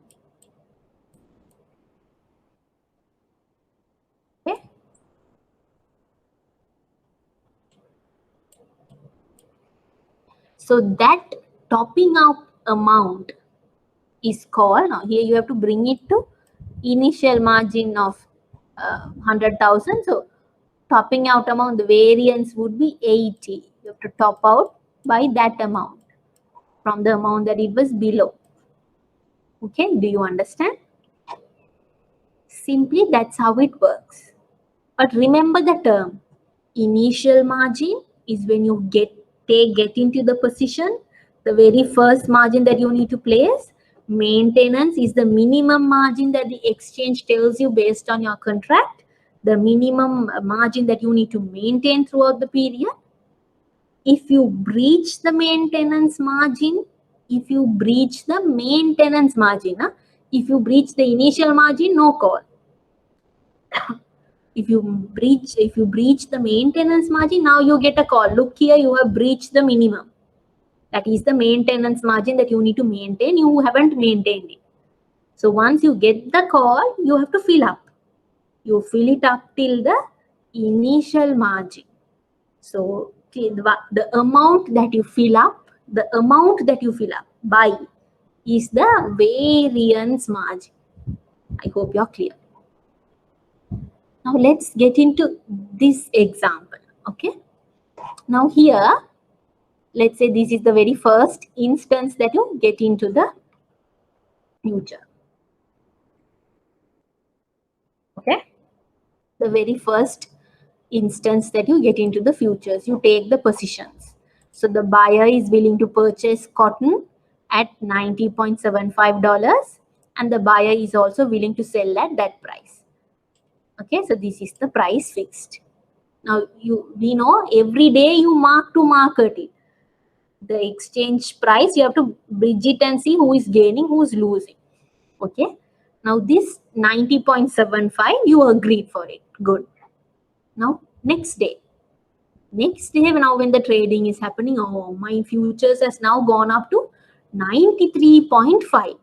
Okay. So that topping up amount is called, now here you have to bring it to initial margin of 100,000. So topping out amount, the variance would be 80. You have to top out by that amount from the amount that it was below. Okay, do you understand? Simply that's how it works. But remember the term, initial margin is when you get into the position, the very first margin that you need to place. Maintenance is the minimum margin that the exchange tells you based on your contract, the minimum margin that you need to maintain throughout the period. If you breach the maintenance margin, if you breach the initial margin, no call. If you breach the maintenance margin, now you get a call. Look here, you have breached the minimum. That is the maintenance margin that you need to maintain. You haven't maintained it. So once you get the call, you have to fill up. You fill it up till the initial margin. So the amount that you fill up by is the variance margin. I hope you're clear. Now let's get into this example. Okay. Now here, let's say this is the very first instance that you get into the future. Okay. The very first instance that you get into the futures, you take the positions. So the buyer is willing to purchase cotton at $90.75 and the buyer is also willing to sell at that price. Okay, so this is the price fixed. Now we know every day you mark to market it. The exchange price, you have to bridge it and see who is gaining, who is losing. Okay. Now this 90.75, you agreed for it. Good. Now next day now when the trading is happening, oh, my futures has now gone up to 93.5.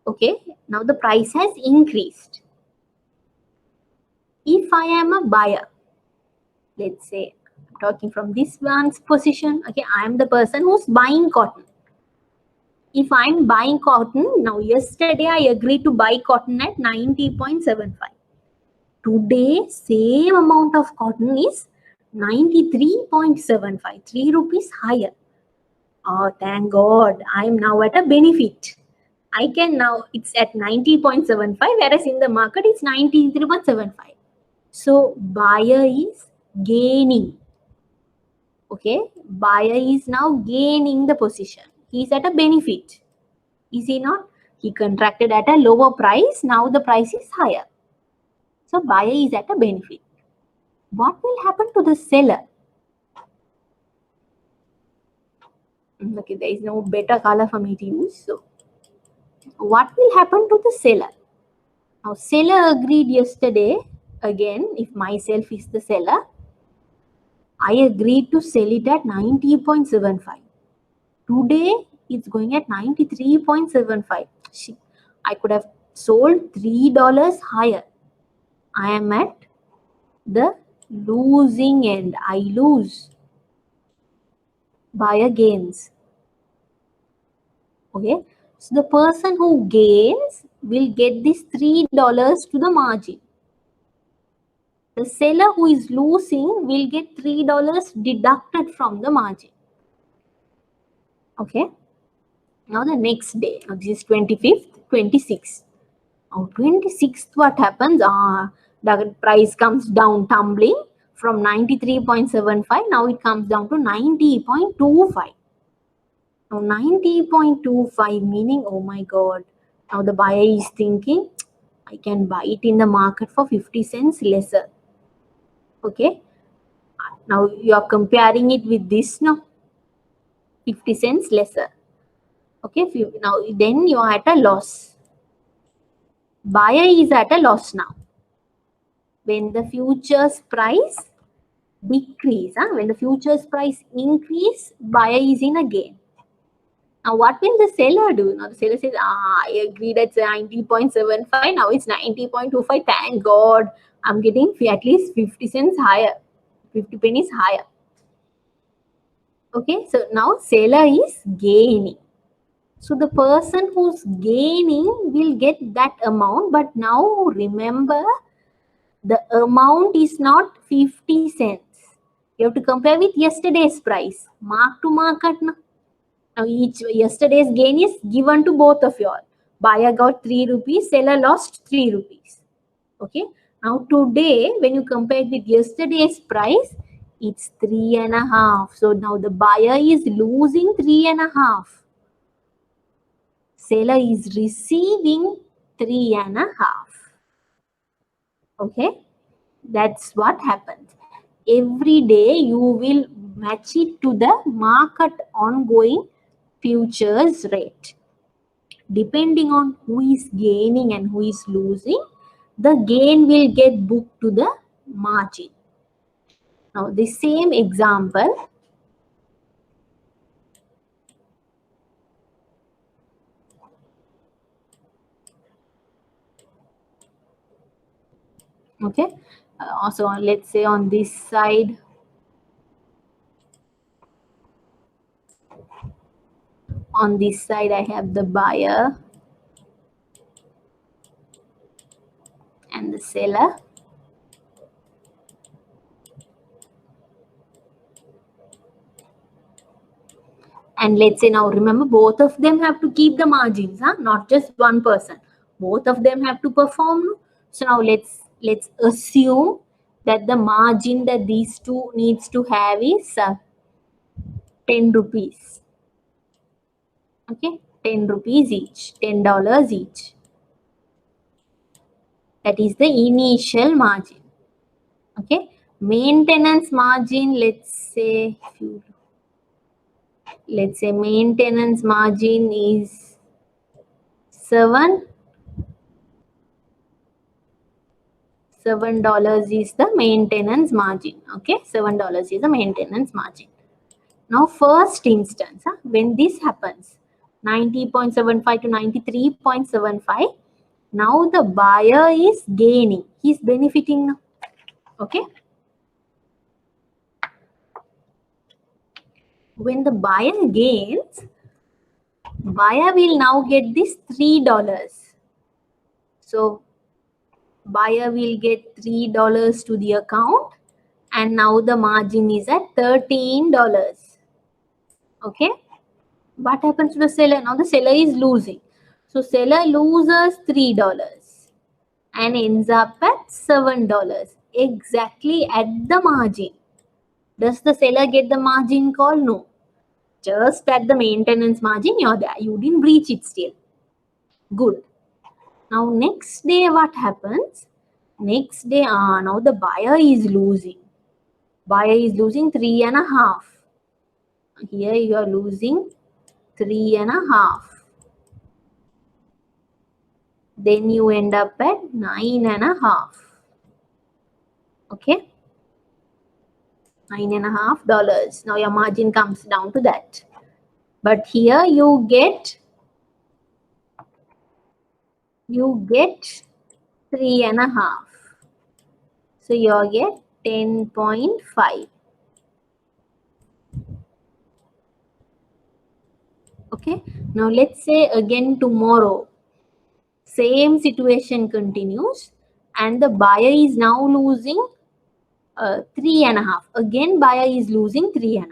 Okay, now the price has increased. If I am a buyer, let's say I'm talking from this one's position, okay, I am the person who's buying cotton. If I'm buying cotton, now yesterday I agreed to buy cotton at 90.75. Today, same amount of cotton is 93.75, 3 rupees higher. Oh, thank God, I am now at a benefit. I can now, it's at 90.75, whereas in the market it's 93.75. So, buyer is gaining. Okay, buyer is now gaining the position. He is at a benefit. Is he not? He contracted at a lower price. Now the price is higher. So buyer is at a benefit. What will happen to the seller? Okay, there is no better color for me to use. So what will happen to the seller? Now seller agreed yesterday. Again, if myself is the seller, I agreed to sell it at 90.75. Today it's going at 93.75. I could have sold $3 higher. I am at the losing end. I lose. Buyer gains. Okay. So the person who gains will get this $3 to the margin. The seller who is losing will get $3 deducted from the margin. Okay. Now the next day, now this is 25th, 26th. On 26th, what happens? The price comes down tumbling from 93.75. Now it comes down to 90.25. Now 90.25 meaning, oh my God. Now the buyer is thinking, I can buy it in the market for 50 cents lesser. Okay. Now you are comparing it with this, no? 50 cents lesser. Okay. Now then you are at a loss. Buyer is at a loss now. When the futures price decrease, when the futures price increase, buyer is in a gain. Now what will the seller do? Now the seller says, I agreed at 90.75, now it's 90.25. Thank God, I'm getting at least 50 cents higher, 50 pennies higher. Okay, so now seller is gaining. So the person who's gaining will get that amount, but now remember, the amount is not 50 cents. You have to compare with yesterday's price. Mark to market. Now yesterday's gain is given to both of you all. Buyer got 3 rupees, seller lost 3 rupees. Okay. Now today, when you compare with yesterday's price, it's 3.5. So now the buyer is losing 3.5. Seller is receiving 3.5. Okay. That's what happens. Every day you will match it to the market ongoing futures rate. Depending on who is gaining and who is losing, the gain will get booked to the margin. Now the same example, okay, also let's say on this side, I have the buyer and the seller. And let's say now, remember, both of them have to keep the margins, not just one person. Both of them have to perform. So now let's assume that the margin that these two needs to have is 10 rupees. Okay, 10 rupees each, $10 each. That is the initial margin. Okay, maintenance margin, let's say maintenance margin is 7. $7 is the maintenance margin. Okay, $7 is the maintenance margin. Now, first instance, when this happens, 90.75 to 93.75, now the buyer is gaining. He's benefiting now. Okay. When the buyer gains, buyer will now get this $3. So buyer will get $3 to the account, and now the margin is at $13. Okay. What happens to the seller? Now the seller is losing. So seller loses $3 and ends up at $7, exactly at the margin. Does the seller get the margin call? No. Just at the maintenance margin, you're there. You didn't breach it still. Good. Now next day what happens? Next day, now the buyer is losing. Buyer is losing 3.5. Here you are losing 3.5. Then you end up at 9.5. Okay, $9.5. Now your margin comes down to that. But here you get 3.5. So you get 10.5. Okay. Now let's say again tomorrow, same situation continues, and the buyer is now losing 3.5. Again, buyer is losing 3.5.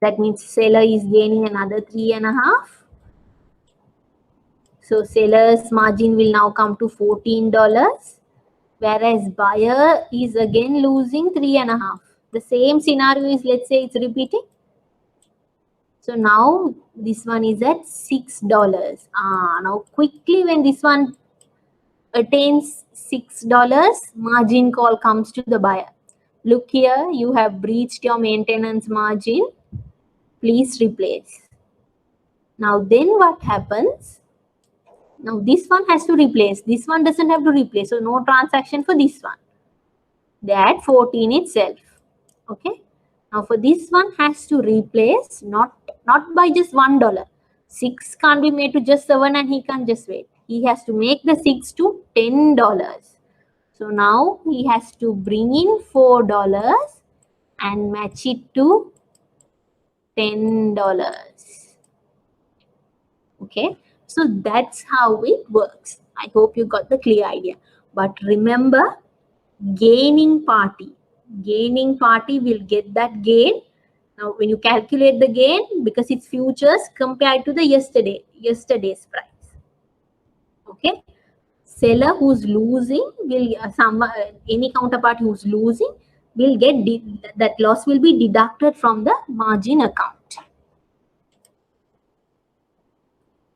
That means seller is gaining another 3.5. So seller's margin will now come to $14, whereas buyer is again losing 3.5. The same scenario is, let's say it's repeating. So now this one is at $6. Now quickly when this one attains $6, margin call comes to the buyer. Look here, you have breached your maintenance margin. Please replace. Now then what happens? Now this one has to replace. This one doesn't have to replace. So no transaction for this one. They add 14 itself. Okay. Now for this one has to replace, not by just $1. 6 can't be made to just 7 and he can't just wait. He has to make the 6 to $10. So now he has to bring in $4 and match it to $10. Okay. So that's how it works. I hope you got the clear idea. But remember, gaining party will get that gain. Now when you calculate the gain, because it's futures compared to the yesterday's price. Okay. Seller who's losing will any counterparty who's losing will get that loss will be deducted from the margin account.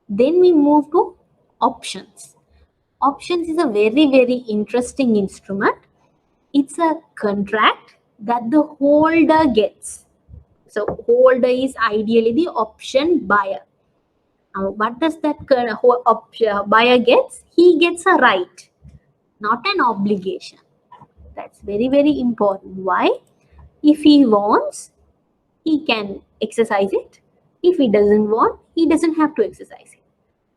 Then we move to options. Options is a very, very interesting instrument. It's a contract that the holder gets. So holder is ideally the option buyer. Now what does that buyer gets? He gets a right, not an obligation. That's very, very important. Why? If he wants, he can exercise it. If he doesn't want, he doesn't have to exercise it.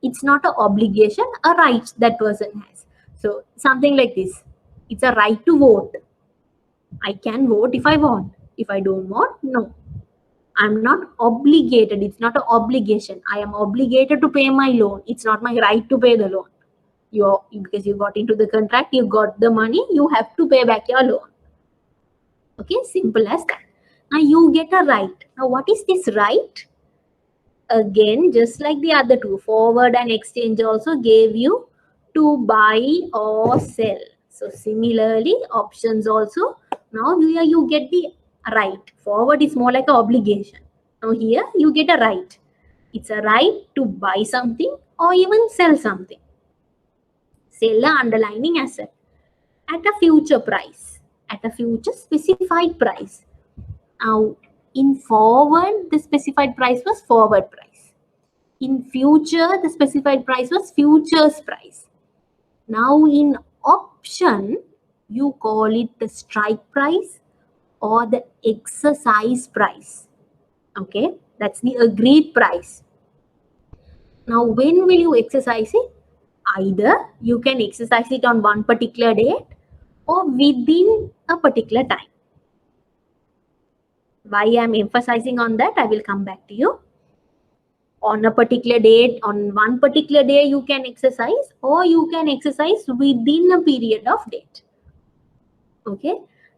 It's not an obligation, a right that person has. So something like this. It's a right to vote. I can vote if I want. If I don't want, no. I'm not obligated. It's not an obligation. I am obligated to pay my loan. It's not my right to pay the loan. Because you got into the contract, you got the money, you have to pay back your loan. Okay, simple as that. Now you get a right. Now what is this right? Again, just like the other two, forward and exchange also gave you to buy or sell. So similarly, options also, now here you get the right. Forward is more like an obligation. Now here you get a right. It's a right to buy something or even sell something. Sell an underlying asset at a future price, at a future specified price. Now in forward, the specified price was forward price. In future, the specified price was futures price. Now in option, you call it the strike price or the exercise price. Okay, that's the agreed price. Now when will you exercise it? Either you can exercise it on one particular date or within a particular time. Why I'm emphasizing on that, I will come back to you. On a particular date, on one particular day you can exercise, or you can exercise within a period of date. Okay,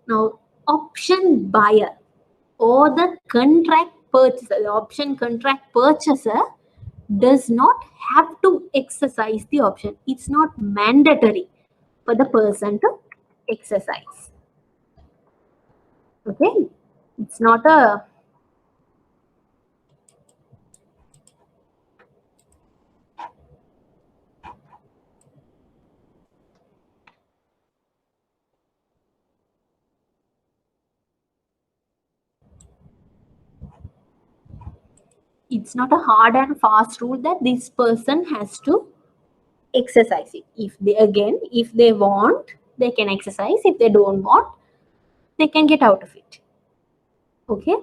now option buyer or the contract purchaser, the option contract purchaser does not have to exercise the option. It's not mandatory for the person to exercise. Okay, it's not a it's not a hard and fast rule that this person has to exercise it. If they, again, if they want, they can exercise. If they don't want, they can get out of it. Okay,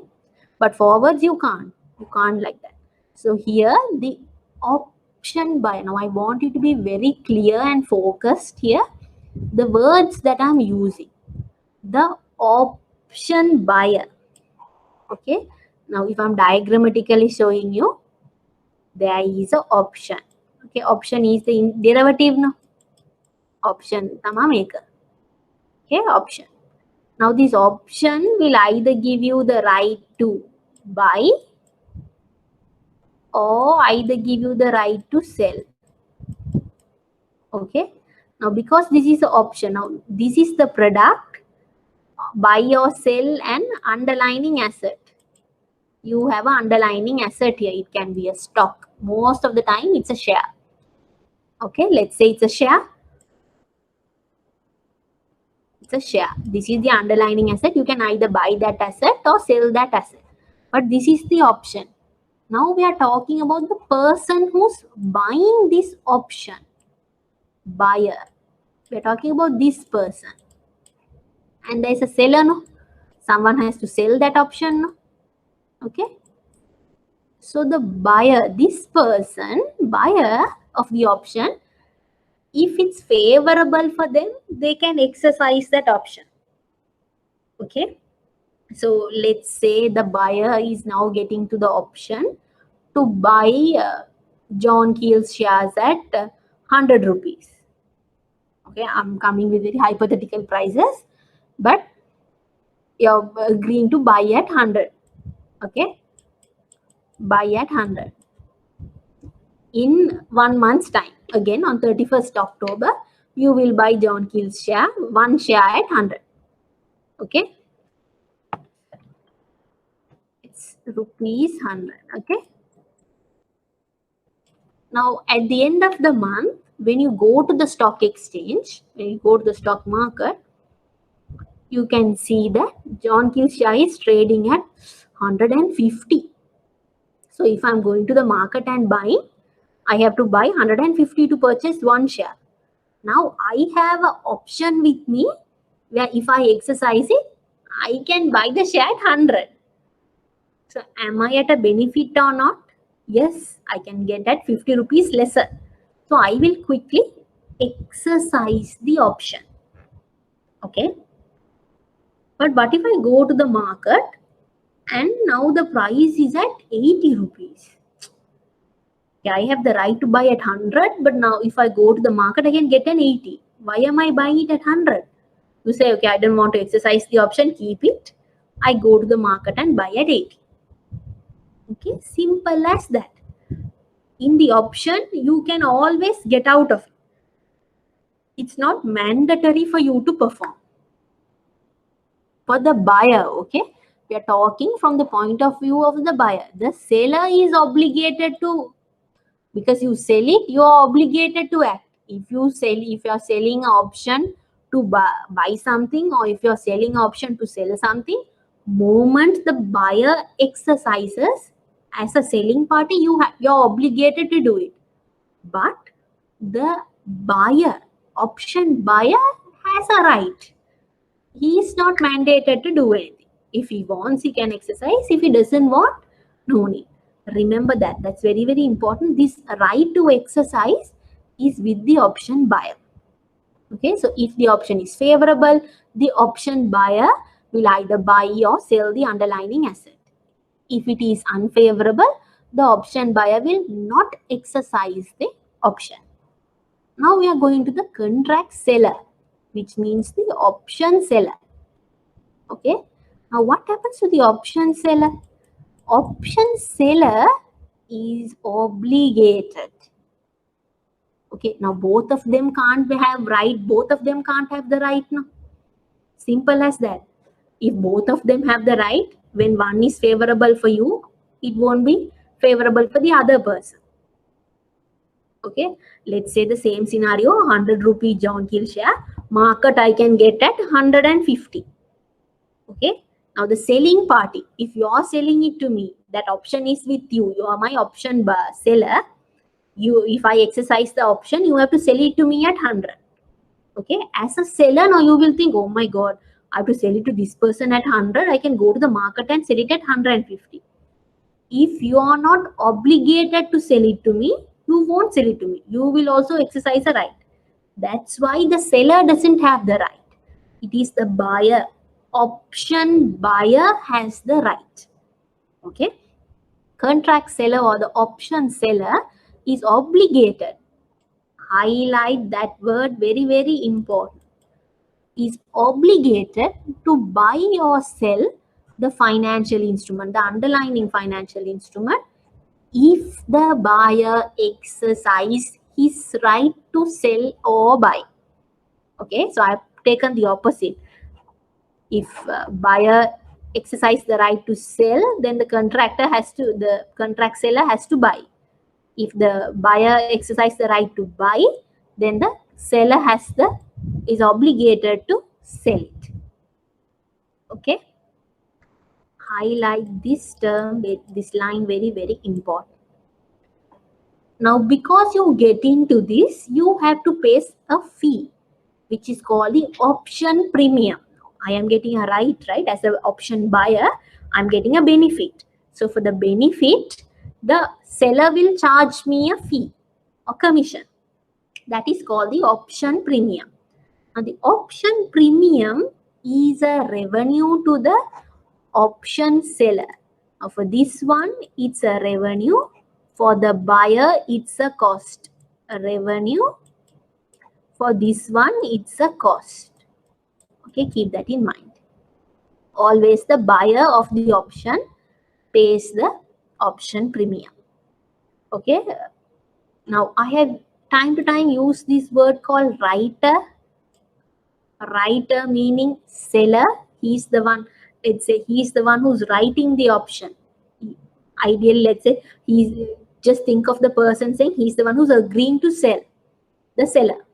but forwards you can't like that. So here the option buyer. Now I want you to be very clear and focused here. The words that I'm using, the option buyer. Okay, now if I'm diagrammatically showing you, there is a option. Okay, option is the derivative. No, option tama maker. Okay, option. Now this option will either give you the right to buy or either give you the right to sell. Okay, now because this is the option, now this is the product, buy or sell an underlying asset. You have an underlying asset here. It can be a stock. Most of the time it's a share. Okay, let's say it's a share. It's a share. This is the underlying asset. You can either buy that asset or sell that asset. But this is the option. Now we are talking about the person who's buying this option. Buyer. We are talking about this person. And there is a seller, no? Someone has to sell that option, no? Okay. So the buyer, this person, buyer of the option, if it's favorable for them, they can exercise that option. Okay. So let's say the buyer is now getting to the option to buy John Keel's shares at 100 rupees. Okay, I'm coming with very hypothetical prices, but you're agreeing to buy at 100. Okay, buy at 100 in 1 month's time. Again, on 31st October, you will buy John Keel's share, one share at 100. Okay, it's rupees 100. Okay. Now, at the end of the month, when you go to the stock exchange, when you go to the stock market, you can see that John Keel's share is trading at 150. So, if I'm going to the market and buying, I have to buy 150 to purchase one share. Now, I have an option with me where if I exercise it, I can buy the share at 100. So, am I at a benefit or not? Yes, I can get at 50 rupees lesser. So I will quickly exercise the option. Okay. But what if I go to the market and now the price is at 80 rupees? Yeah, I have the right to buy at 100, but now if I go to the market, I can get an 80. Why am I buying it at 100? You say, okay, I don't want to exercise the option, keep it. I go to the market and buy at 80. Okay, simple as that. In the option, you can always get out of it. It's not mandatory for you to perform. For the buyer, okay, we are talking from the point of view of the buyer. The seller is obligated to, because you sell it, you are obligated to act. If you are selling an option to buy something, or if you are selling an option to sell something, moment the buyer exercises as a selling party, you're obligated to do it. But the buyer option buyer has a right. He is not mandated to do anything. If he wants, he can exercise. If he doesn't want, no need. Remember that. That's very, very important. This right to exercise is with the option buyer. Okay, so if the option is favorable, the option buyer will either buy or sell the underlying asset. If it is unfavorable, the option buyer will not exercise the option. Now we are going to the contract seller, which means the option seller. Okay, now what happens to the option seller? Option seller is obligated. Okay, now both of them can't have right, both of them can't have the right now. Simple as that. If both of them have the right, when one is favorable for you, it won't be favorable for the other person. Okay, let's say the same scenario, 100 rupee John Kill share, market I can get at 150. Okay, now the selling party, if you are selling it to me, that option is with you, you are my option seller. If I exercise the option, you have to sell it to me at 100. Okay, as a seller, now you will think, oh my god, I have to sell it to this person at 100. I can go to the market and sell it at 150. If you are not obligated to sell it to me, you won't sell it to me. You will also exercise a right. That's why the seller doesn't have the right. It is the buyer. Option buyer has the right. Okay. Contract seller or the option seller is obligated. Highlight that word, very, very important. Is obligated to buy or sell the financial instrument, the underlying financial instrument, if the buyer exercise his right to sell or buy. Okay, so I've taken the opposite. If buyer exercise the right to sell, then the contract seller has to buy. If the buyer exercise the right to buy, then the seller is obligated to sell it. Okay, highlight this term, this line, very, very important. Now, because you get into this, you have to pay a fee, which is called the option premium. I am getting a right? As an option buyer, I'm getting a benefit. So for the benefit, the seller will charge me a fee or commission. That is called the option premium. Now, the option premium is a revenue to the option seller. Now, for this one, it's a revenue. For the buyer, it's a cost. A revenue. For this one, it's a cost. Okay, keep that in mind. Always the buyer of the option pays the option premium. Okay. Now, I have time to time used this word called writer. Writer meaning seller. He's the one. Let's say he's the one who's writing the option. Ideally, let's say just think of the person saying he's the one who's agreeing to sell, the seller.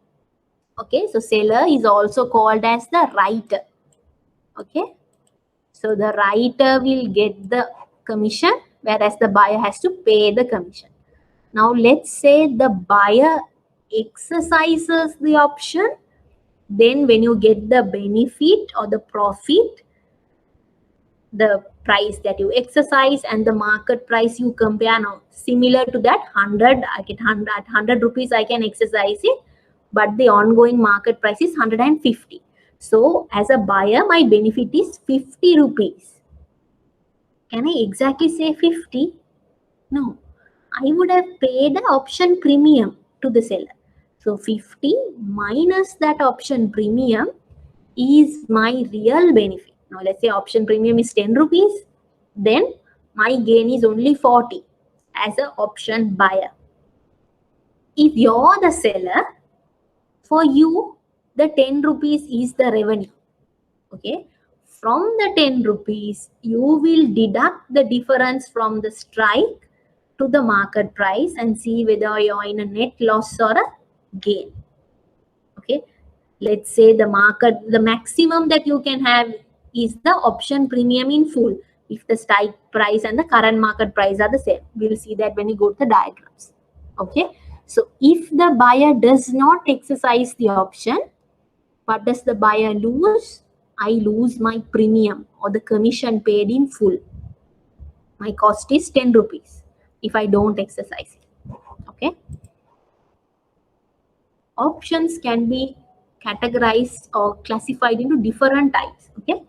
Okay, so seller is also called as the writer. Okay, so the writer will get the commission, whereas the buyer has to pay the commission. Now, let's say the buyer exercises the option, then when you get the benefit or the profit, the price that you exercise and the market price you compare. Now, similar to that, 100, I get 100 rupees, I can exercise it, but the ongoing market price is 150. So as a buyer, my benefit is 50 rupees. Can I exactly say 50? No, I would have paid the option premium to the seller. So 50 minus that option premium is my real benefit. Now, let's say option premium is 10 rupees. Then my gain is only 40 as an option buyer. If you're the seller, for you, the 10 rupees is the revenue. Okay. From the 10 rupees, you will deduct the difference from the strike to the market price and see whether you're in a net loss or a gain. Okay. Let's say the maximum that you can have is the option premium in full if the strike price and the current market price are the same. We'll see that when you go to the diagrams. Okay. So if the buyer does not exercise the option, what does the buyer lose? I lose my premium or the commission paid in full. My cost is 10 rupees if I don't exercise it. Okay. Options can be categorized or classified into different types. Okay.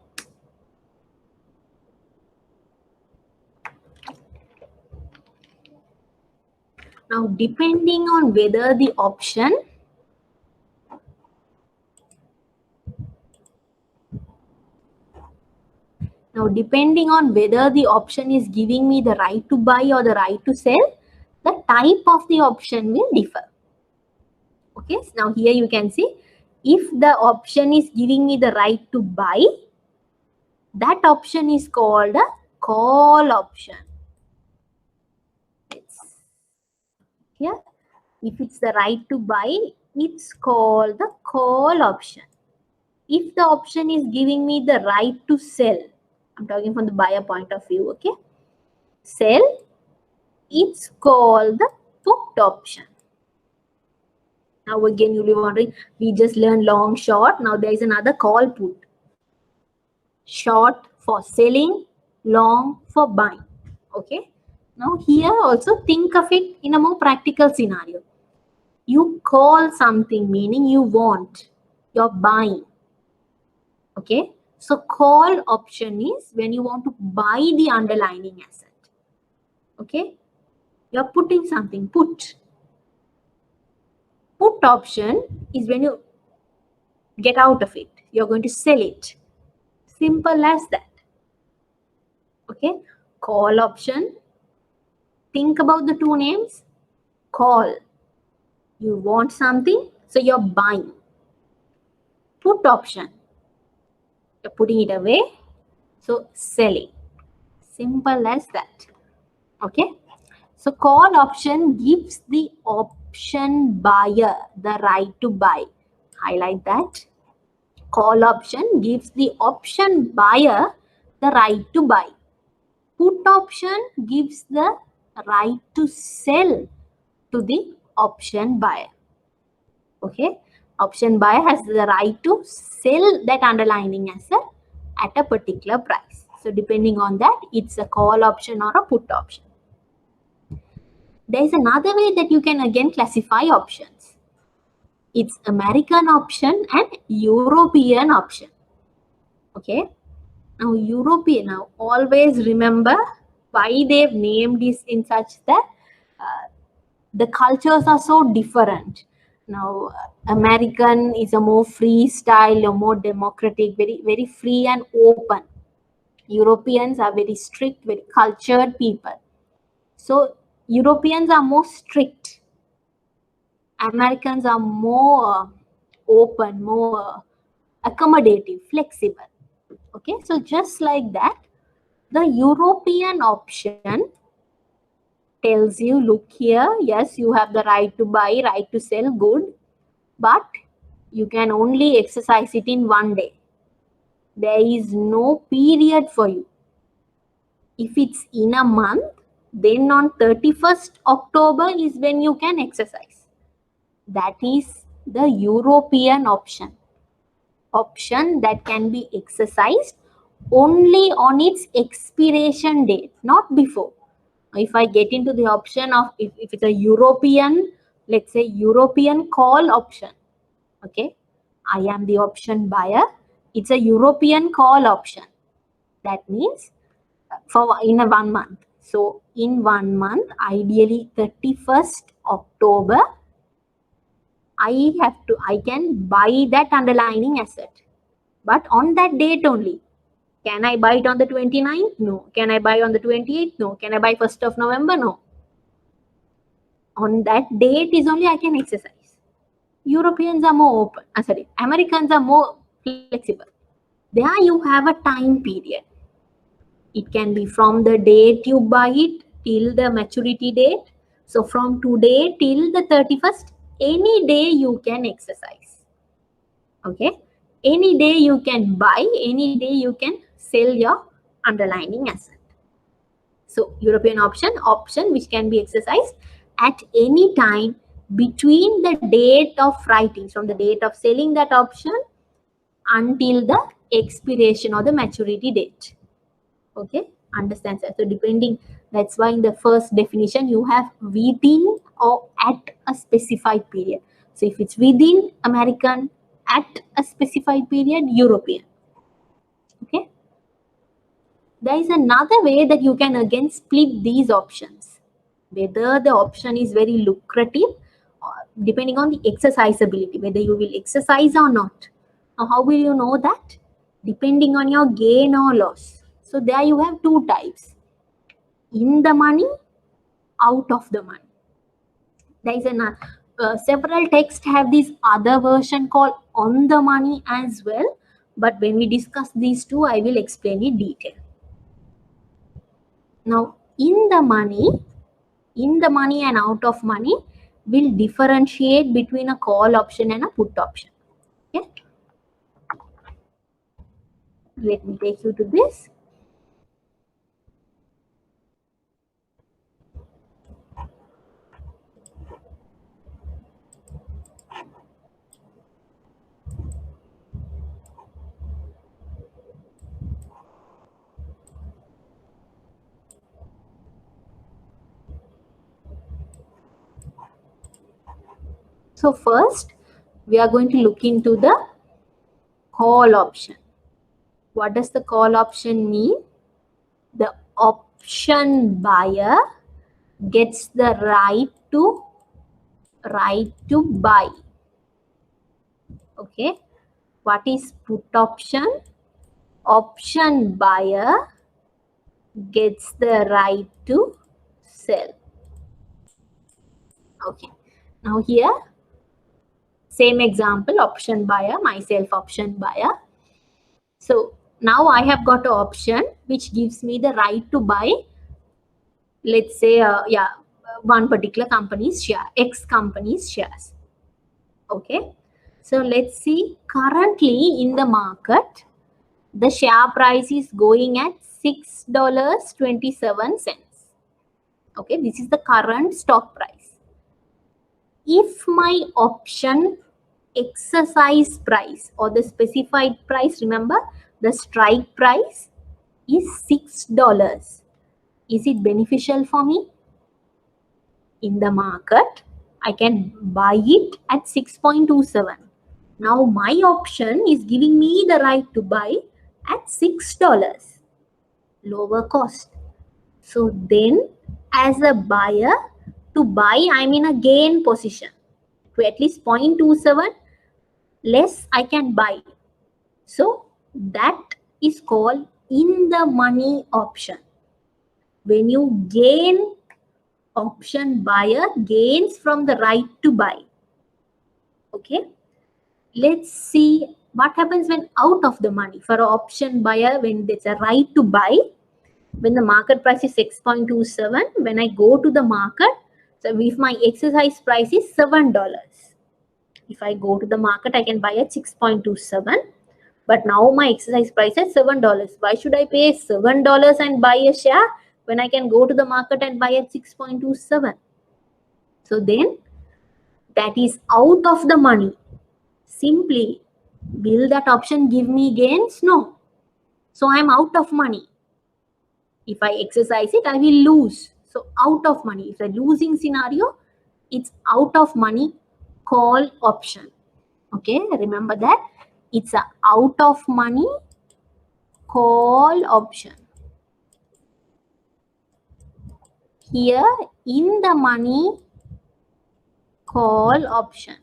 Now, depending on whether the option is giving me the right to buy or the right to sell, the type of the option will differ. Okay, so now here you can see, if the option is giving me the right to buy, that option is called a call option. Here, if it's the right to buy, it's called the call option. If the option is giving me the right to sell, I'm talking from the buyer point of view, okay? Sell, it's called the put option. Now again, you'll be wondering, we just learned long, short. Now there is another call put. Short for selling, long for buying. Okay. Now here also think of it in a more practical scenario. You call something, meaning you want, you're buying. Okay. So call option is when you want to buy the underlying asset. Okay. You're putting something, put. Put option is when you get out of it. You're going to sell it. Simple as that. Okay. Call option. Think about the two names. Call. You want something, so you're buying. Put option. You're putting it away, so selling. Simple as that. Okay. So call option gives the option buyer the right to buy. Highlight that. Call option gives the option buyer the right to buy. Put option gives the right to sell to the option buyer. Okay. Option buyer has the right to sell that underlying asset at a particular price. So depending on that, it's a call option or a put option. There is another way that you can again classify options. It's American option and European option. Okay. Now European, now always remember why they've named this in such that the cultures are so different. Now American is a more free style, a more democratic, very, very free and open. Europeans are very strict, very cultured people. So Europeans are more strict. Americans are more open, more accommodative, flexible. Okay, so just like that, the European option tells you, look here, yes, you have the right to buy, right to sell, good, but you can only exercise it in one day. There is no period for you. If it's in a month, then on 31st October is when you can exercise. That is the European option. Option that can be exercised only on its expiration date, not before. If I get into the option of, if it's a European, let's say European call option, okay, I am the option buyer, it's a European call option. That means for in a 1 month. So in 1 month, ideally 31st October, I can buy that underlying asset. But on that date only. Can I buy it on the 29th? No. Can I buy on the 28th? No. Can I buy 1st of November? No. On that date is only I can exercise. Europeans are more open. Americans are more flexible. There you have a time period. It can be from the date you buy it till the maturity date. So from today till the 31st, any day you can exercise. Okay. Any day you can buy, any day you can sell your underlying asset. So European option which can be exercised at any time between the date of writing, from the date of selling that option until the expiration or the maturity date. Okay, understand, sir? So depending, that's why in the first definition you have within or at a specified period. So if it's within, American; at a specified period, European. Okay. There is another way that you can again split these options. Whether the option is very lucrative, depending on the exercisability, whether you will exercise or not. Now, how will you know that? Depending on your gain or loss. So there you have two types: in the money, out of the money. There is several texts have this other version called on the money as well. But when we discuss these two, I will explain in detail. Now, in the money and out of money will differentiate between a call option and a put option. Okay. Let me take you to this. So first, we are going to look into the call option. What does the call option mean? The option buyer gets the right to buy. Okay. What is put option? Option buyer gets the right to sell. Okay. Now here, same example, option buyer, myself option buyer. So now I have got an option which gives me the right to buy, let's say, one particular company's share, X company's shares. Okay. So let's see, currently in the market, the share price is going at $6.27. Okay. This is the current stock price. If my option exercise price or the specified price, remember the strike price is $6. Is it beneficial for me? In the market, I can buy it at 6.27. Now my option is giving me the right to buy at $6, lower cost. So then as a buyer, to buy, I'm in a gain position. To at least 0.27 less I can buy. So that is called in the money option. When you gain, option buyer gains from the right to buy. Okay. Let's see what happens when out of the money. For an option buyer, when there's a right to buy, when the market price is 6.27, when I go to the market, so if my exercise price is $7, if I go to the market, I can buy at 6.27. But now my exercise price is $7. Why should I pay $7 and buy a share when I can go to the market and buy at 6.27? So then that is out of the money. Simply, will that option give me gains? No. So I am out of money. If I exercise it, I will lose. So out of money. If a losing scenario, it's out of money call option. Okay, remember that. It's a out of money call option. Here, in the money call option.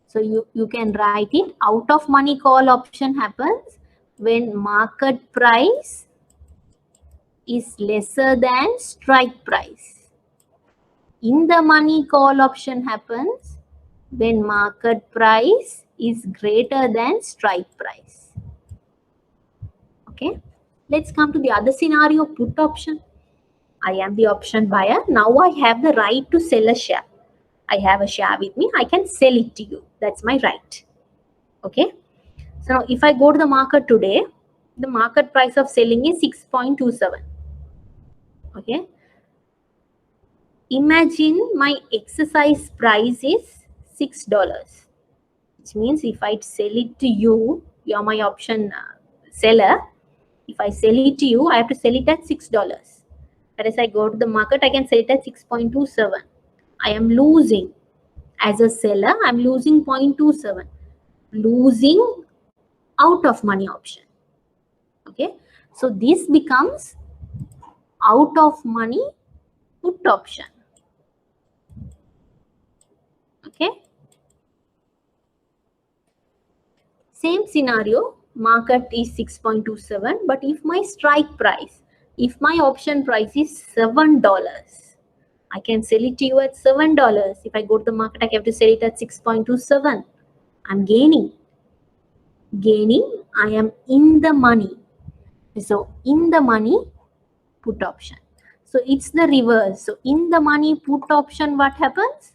So you can write it, out of money call option happens when market price is lesser than strike price. In the money call option happens when market price is greater than strike price. Okay. Let's come to the other scenario, put option. I am the option buyer. Now I have the right to sell a share. I have a share with me. I can sell it to you. That's my right. Okay. So now if I go to the market today, the market price of selling is 6.27. Okay. imagine my exercise price is $6, which means if I sell it to you, you're my option seller. If I sell it to you, I have to sell it at $6. Whereas I go to the market, I can sell it at 6.27. I am losing. As a seller, I'm losing 0.27. Losing out of money option. Okay. So this becomes out of money put option. Okay. Same scenario, market is 6.27, but if my strike price, if my option price is $7, I can sell it to you at $7. If I go to the market, I have to sell it at 6.27. I'm gaining. Gaining, I am in the money. So in the money put option. So it's the reverse. So in the money put option, what happens?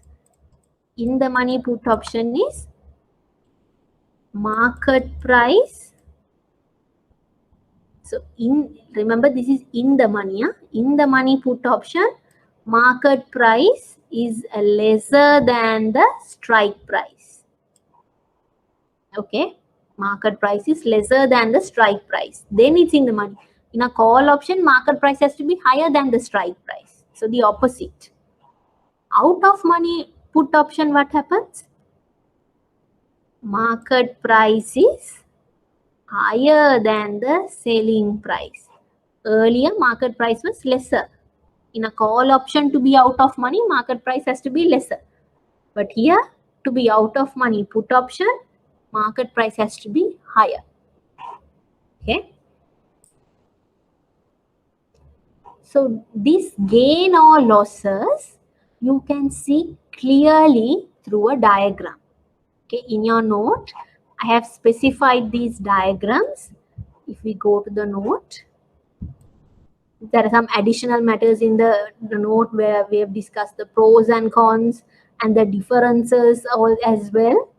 In the money put option is market price. So remember this is in the money. In the money put option, market price is lesser than the strike price. Okay, market price is lesser than the strike price. Then it's in the money. In a call option, market price has to be higher than the strike price. So the opposite. Out of money put option, what happens? Market price is higher than the selling price. Earlier, market price was lesser. In a call option, to be out of money, market price has to be lesser. But here, to be out of money put option, market price has to be higher. Okay. So this gain or losses, you can see clearly through a diagram. Okay, in your note, I have specified these diagrams. If we go to the note, there are some additional matters in the note where we have discussed the pros and cons and the differences as well.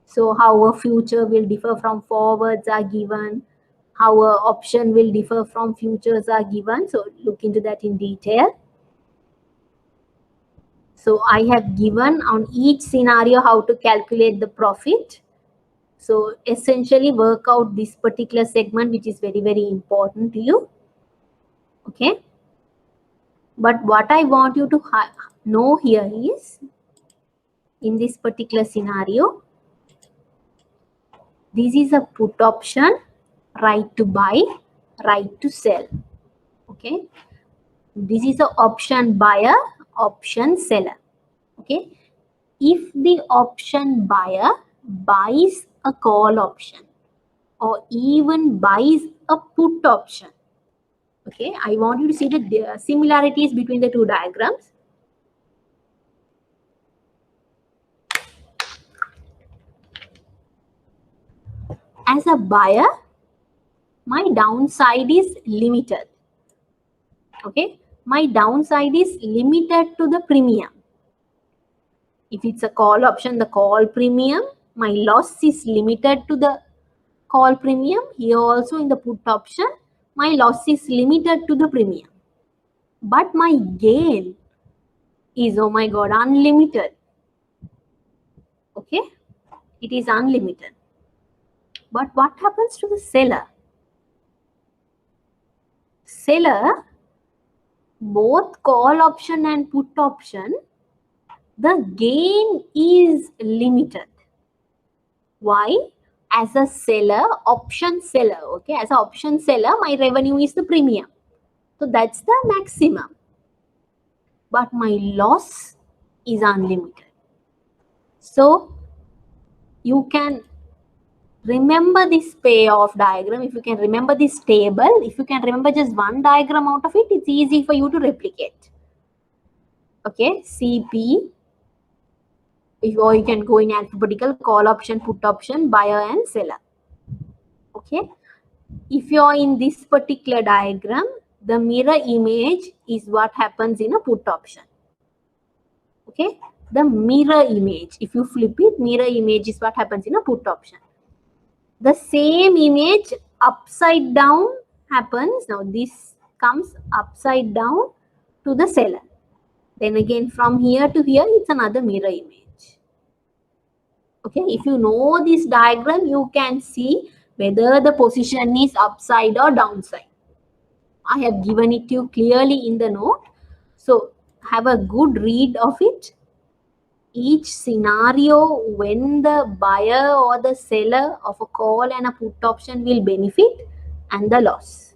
So how a future will differ from forwards are given, how a option will differ from futures are given. So look into that in detail. So I have given on each scenario how to calculate the profit. So essentially work out this particular segment, which is very, very important to you. Okay. But what I want you to know here is, in this particular scenario, this is a put option, right to buy, right to sell. Okay. This is an option buyer, option seller. Okay. If the option buyer buys a call option or even buys a put option, okay, I want you to see the similarities between the two diagrams. As a buyer, my downside is limited. Okay, my downside is limited to the premium. If it's a call option, the call premium, my loss is limited to the call premium. Here also in the put option, my loss is limited to the premium. But my gain is, oh my God, unlimited. Okay, it is unlimited. But what happens to the seller? Seller, both call option and put option, the gain is limited. Why? As a seller, option seller, okay, as an option seller, my revenue is the premium. So that's the maximum. But my loss is unlimited. So you can remember this payoff diagram. If you can remember this table, if you can remember just one diagram out of it, it's easy for you to replicate. Okay, CP, or you can go in alphabetical, call option, put option, buyer and seller. Okay, if you're in this particular diagram, the mirror image is what happens in a put option. Okay, the mirror image, if you flip it, mirror image is what happens in a put option. The same image upside down happens. Now this comes upside down to the seller. Then again from here to here, it's another mirror image. Okay, if you know this diagram, you can see whether the position is upside or downside. I have given it to you clearly in the note. So have a good read of it. Each scenario when the buyer or the seller of a call and a put option will benefit and the loss.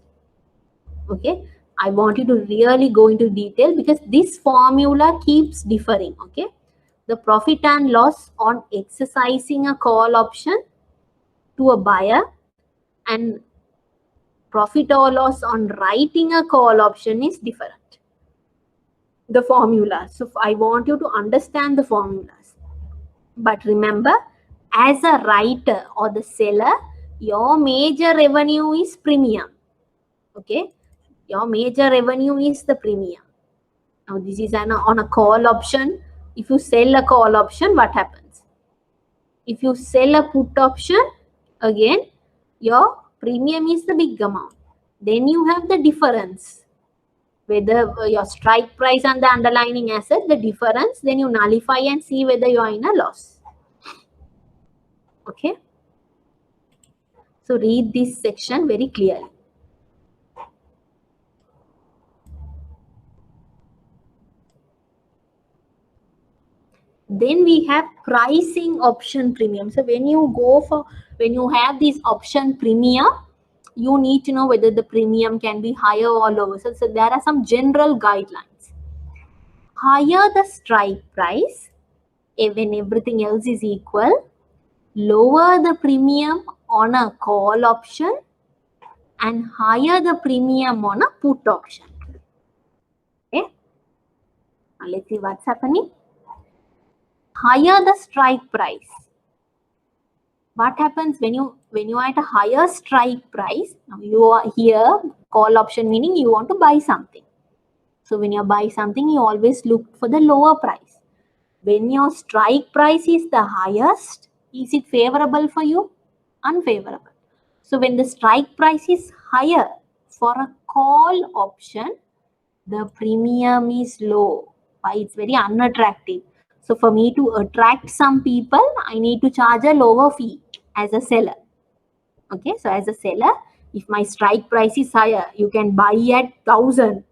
Okay, I want you to really go into detail because this formula keeps differing. Okay, the profit and loss on exercising a call option to a buyer and profit or loss on writing a call option is different. The formula. So I want you to understand the formulas. But remember, as a writer or the seller, your major revenue is premium. Okay, your major revenue is the premium. Now this is on a call option. If you sell a call option, what happens? If you sell a put option, again, your premium is the big amount. Then you have the difference. Whether your strike price and the underlying asset, the difference, then you nullify and see whether you are in a loss. Okay. So read this section very clearly. Then we have pricing option premium. So when you have this option premium, you need to know whether the premium can be higher or lower. So there are some general guidelines. Higher the strike price, when everything else is equal, lower the premium on a call option and higher the premium on a put option. Okay. Now let's see what's happening. Higher the strike price. What happens when you are at a higher strike price? Now you are here, call option meaning you want to buy something. So when you buy something, you always look for the lower price. When your strike price is the highest, is it favorable for you? Unfavorable. So when the strike price is higher for a call option, the premium is low. Why? It's very unattractive. So for me to attract some people, I need to charge a lower fee as a seller. Okay, so as a seller, if my strike price is higher, you can buy at 1,000.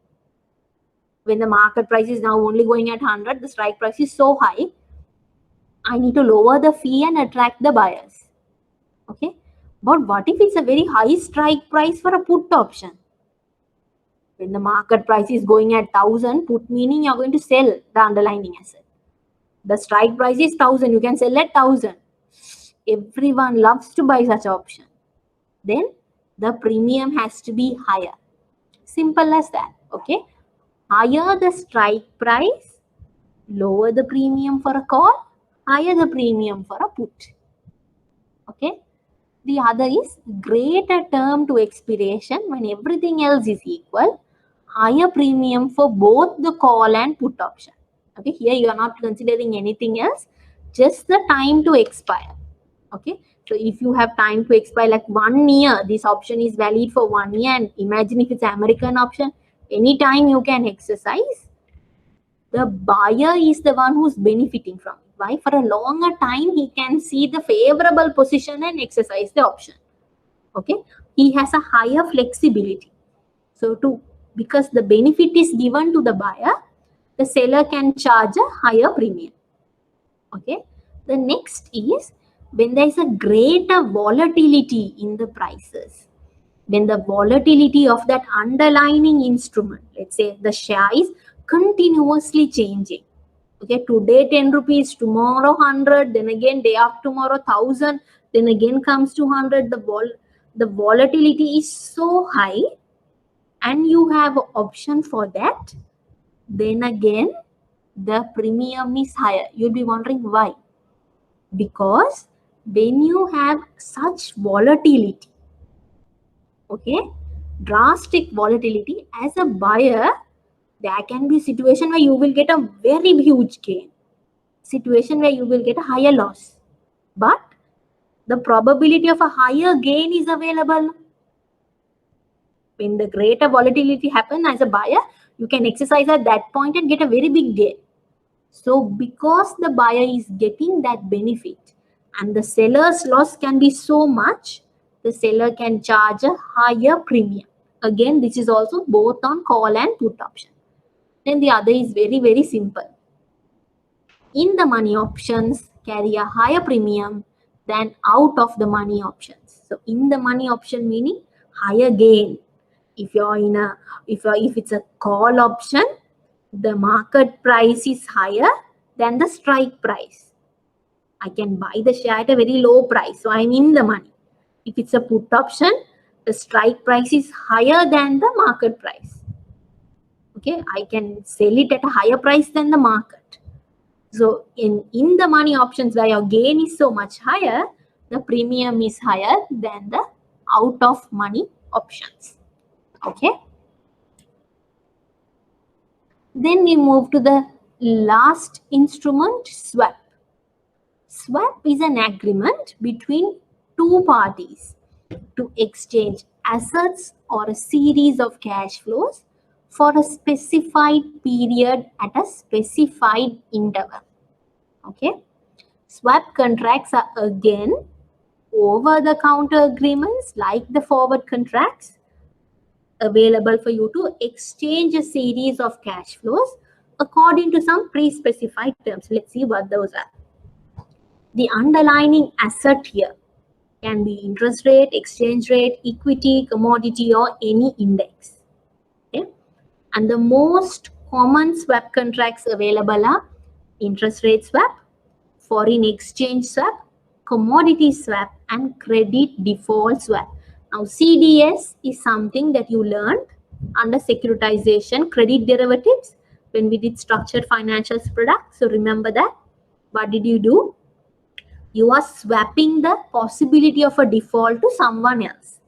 When the market price is now only going at 100, the strike price is so high, I need to lower the fee and attract the buyers. Okay, but what if it's a very high strike price for a put option? When the market price is going at 1,000, put meaning you're going to sell the underlying asset. The strike price is 1,000, you can sell at 1,000. Everyone loves to buy such option. Then the premium has to be higher. Simple as that. Okay, higher the strike price, lower the premium for a call, higher the premium for a put. Okay, the other is greater term to expiration when everything else is equal, higher premium for both the call and put option. Okay, here you are not considering anything else, just the time to expire. Okay, so if you have time to expire like 1 year, this option is valid for 1 year, and imagine if it's American option, anytime you can exercise, the buyer is the one who's benefiting from it. Why? For a longer time, he can see the favorable position and exercise the option. Okay, he has a higher flexibility. So because the benefit is given to the buyer, the seller can charge a higher premium. Okay, the next is when there is a greater volatility in the prices. When the volatility of that underlying instrument, let's say the share is continuously changing. Okay, today 10 rupees, tomorrow 100, then again day after tomorrow 1,000, then again comes to 100. The volatility is so high and you have option for that, then again the premium is higher. You'll be wondering why. Because when you have such volatility, okay, drastic volatility, as a buyer, there can be a situation where you will get a very huge gain, situation where you will get a higher loss, but the probability of a higher gain is available. When the greater volatility happens as a buyer, You can exercise at that point and get a very big gain. So because the buyer is getting that benefit and the seller's loss can be so much, the seller can charge a higher premium. Again, this is also both on call and put option. Then the other is very, very simple. In the money options carry a higher premium than out of the money options. So in the money option meaning higher gain. If it's a call option, the market price is higher than the strike price. I can buy the share at a very low price, so I'm in the money. If it's a put option, the strike price is higher than the market price. Okay, I can sell it at a higher price than the market. So in the money options where your gain is so much higher, the premium is higher than the out of money options. Okay. Then we move to the last instrument, swap. Swap is an agreement between two parties to exchange assets or a series of cash flows for a specified period at a specified interval. Okay. Swap contracts are again over-the-counter agreements like the forward contracts available for you to exchange a series of cash flows according to some pre-specified terms. Let's see what those are. The underlying asset here can be interest rate, exchange rate, equity, commodity, or any index. Okay? And the most common swap contracts available are interest rate swap, foreign exchange swap, commodity swap, and credit default swap. Now, CDS is something that you learned under securitization, credit derivatives, when we did structured financials product. So remember that. What did you do? You are swapping the possibility of a default to someone else.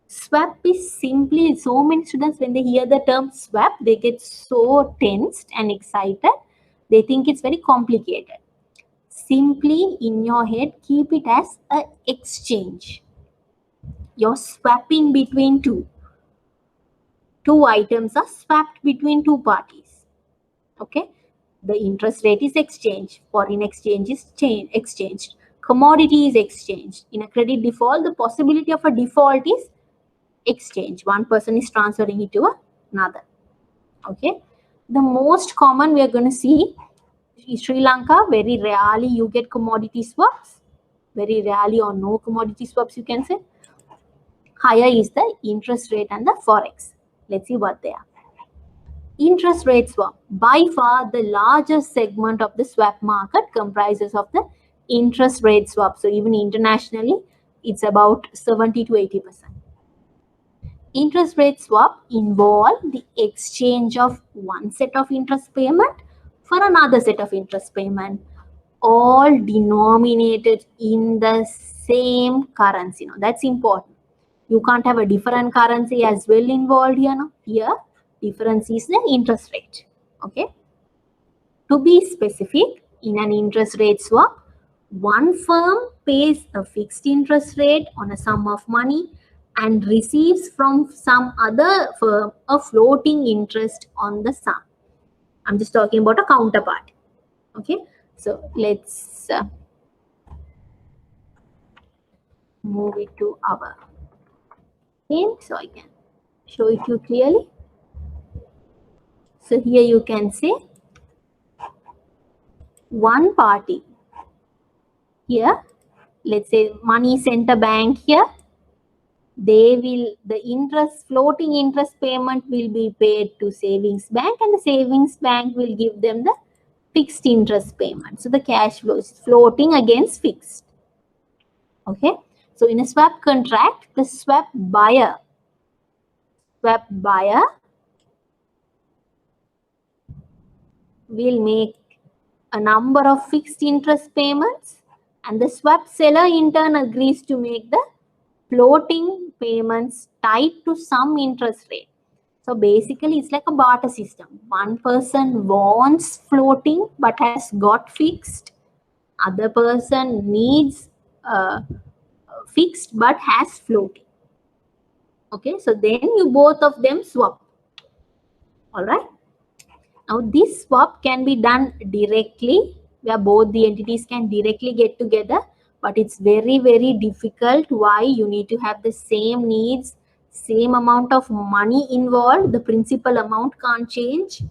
Swap is simply, so many students, when they hear the term swap, they get so tensed and excited. They think it's very complicated. Simply in your head, keep it as an exchange. You're swapping between two. Two items are swapped between two parties. Okay. The interest rate is exchanged. Foreign exchange is exchanged. Commodity is exchanged. In a credit default, the possibility of a default is exchange. One person is transferring it to another. Okay. The most common we are going to see is Sri Lanka. Very rarely you get commodity swaps. Very rarely or no commodity swaps, you can say. Higher is the interest rate and the forex. Let's see what they are. Interest rate swap. By far the largest segment of the swap market comprises of the interest rate swap. So even internationally, it's about 70 to 80%. Interest rate swap involve the exchange of one set of interest payment for another set of interest payment, all denominated in the same currency. Now, that's important. You can't have a different currency as well involved here. No? Here, difference is the interest rate. Okay. To be specific, in an interest rate swap, one firm pays a fixed interest rate on a sum of money and receives from some other firm a floating interest on the sum. I'm just talking about a counterpart. Okay. So let's move it to our screen so I can show it to you clearly. So here you can say one party. Here, let's say money center bank here. The floating interest payment will be paid to savings bank, and the savings bank will give them the fixed interest payment. So the cash flow is floating against fixed. Okay. So in a swap contract, the swap buyer will make a number of fixed interest payments, and the swap seller in turn agrees to make the floating payments tied to some interest rate. So basically, it's like a barter system. One person wants floating but has got fixed. Other person needs fixed but has floating. Okay, so then you both of them swap. All right. Now this swap can be done directly, where both the entities can directly get together, but it's very, very difficult. Why? You need to have the same needs, same amount of money involved. The principal amount can't change.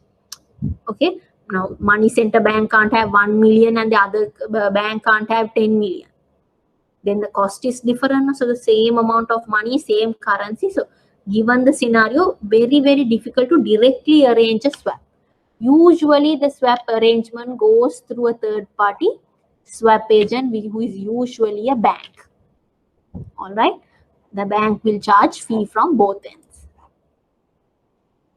Okay. Now money center bank can't have 1 million and the other bank can't have 10 million. Then the cost is different. So the same amount of money, same currency. So given the scenario, very, very difficult to directly arrange a swap. Usually the swap arrangement goes through a third party swap agent, who is usually a bank. All right. The bank will charge fee from both ends.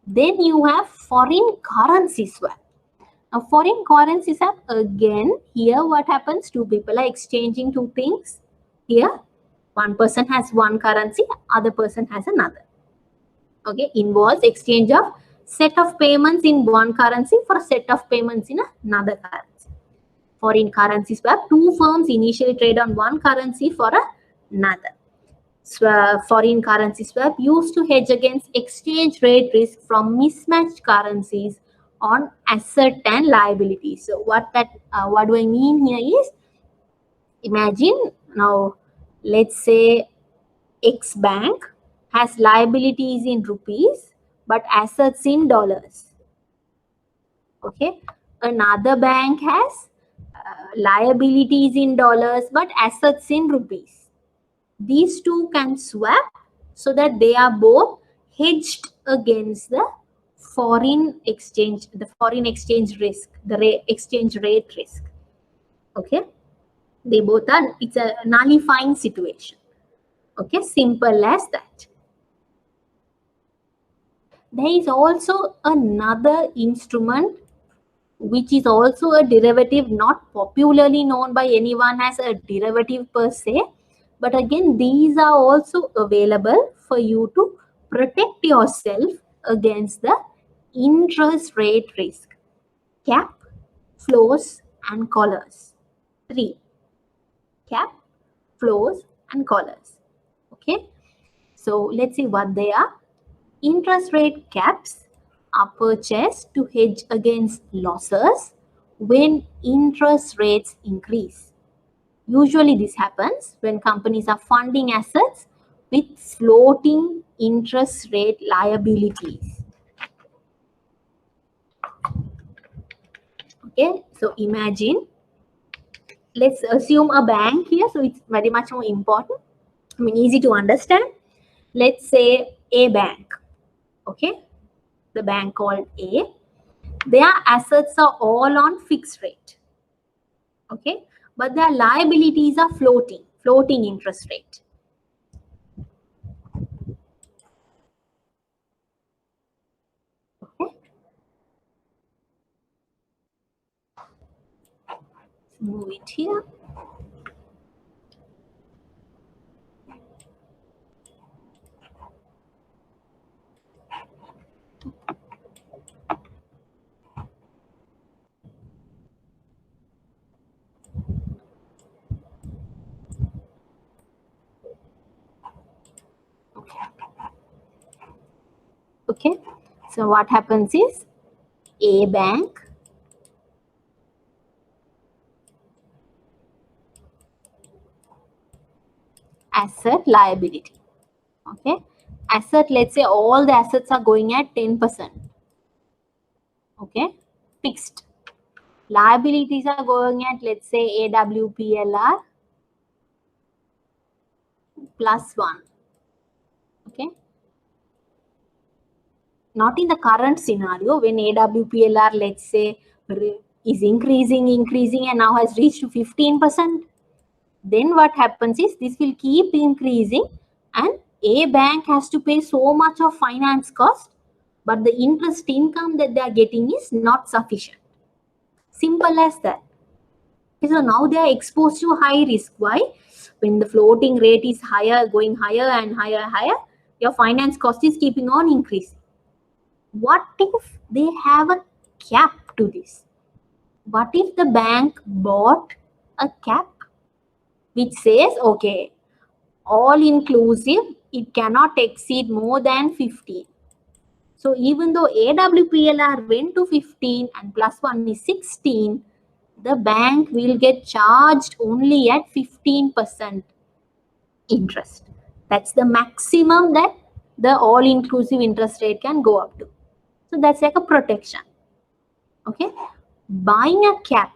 Then you have foreign currency swap. Now foreign currency swap, again, here what happens? Two people are exchanging two things. Here one person has one currency, other person has another. Okay, involves exchange of set of payments in one currency for a set of payments in another currency. Foreign currency swap, two firms initially trade on one currency for another. Foreign currency swap used to hedge against exchange rate risk from mismatched currencies on asset and liabilities. So what do I mean here is, imagine now, let's say X bank has liabilities in rupees but assets in dollars. Okay, another bank has liabilities in dollars but assets in rupees. These two can swap so that they are both hedged against the foreign exchange risk, the exchange rate risk. Okay, they both are, it's a nullifying situation. Okay, simple as that. There is also another instrument which is also a derivative, not popularly known by anyone as a derivative per se, but again these are also available for you to protect yourself against the interest rate risk. Cap, floors and collars. 3. Cap, floors and collars. Okay, so let's see what they are. Interest rate caps are purchased to hedge against losses when interest rates increase. Usually this happens when companies are funding assets with floating interest rate liabilities. Okay, so imagine, let's assume a bank here, so it's very much more important. I mean, easy to understand. Let's say a bank. Okay, the bank called A. Their assets are all on fixed rate. Okay, but their liabilities are floating interest rate. Okay, move it here. Okay, so what happens is, A bank asset liability. Okay, asset, let's say all the assets are going at 10%. Okay, fixed. Liabilities are going at, let's say, AWPLR +1. Okay, not in the current scenario when AWPLR, let's say, is increasing and now has reached to 15%. Then what happens is, this will keep increasing and a bank has to pay so much of finance cost, but the interest income that they are getting is not sufficient. Simple as that. So now they are exposed to high risk. Why? When the floating rate is higher, going higher and higher, your finance cost is keeping on increasing. What if they have a cap to this? What if the bank bought a cap which says, okay, all inclusive, it cannot exceed more than 15. So even though AWPLR went to 15 and plus 1 is 16, the bank will get charged only at 15% interest. That's the maximum that the all-inclusive interest rate can go up to. So that's like a protection. Okay. Buying a cap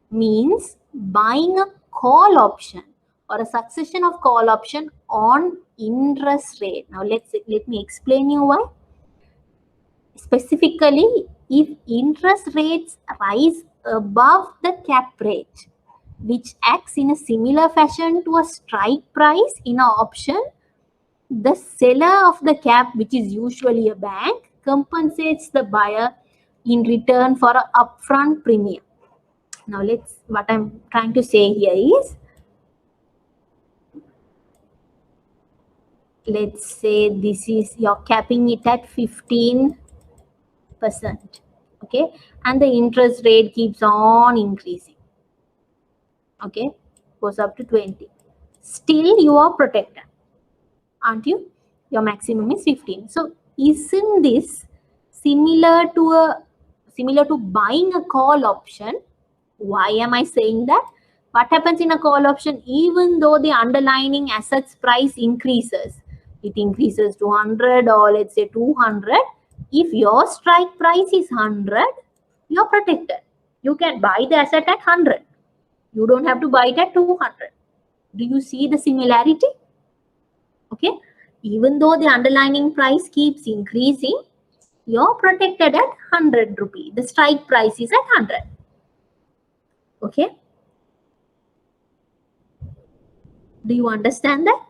means buying a call option or a succession of call option on interest rate. Now let me explain you why. Specifically, if interest rates rise above the cap rate, which acts in a similar fashion to a strike price in an option, the seller of the cap, which is usually a bank, compensates the buyer in return for an upfront premium. Now what I'm trying to say here is, let's say this is, you're capping it at 15%, okay, and the interest rate keeps on increasing, okay, goes up to 20. Still you are protected, aren't you? Your maximum is 15. So isn't this similar to buying a call option? Why am I saying that? What happens in a call option? Even though the underlying assets price increases, it increases to 100 or let's say 200. If your strike price is 100, you're protected. You can buy the asset at 100. You don't have to buy it at 200. Do you see the similarity? Okay. Even though the underlying price keeps increasing, you're protected at 100 rupee. The strike price is at 100. Okay. Do you understand that?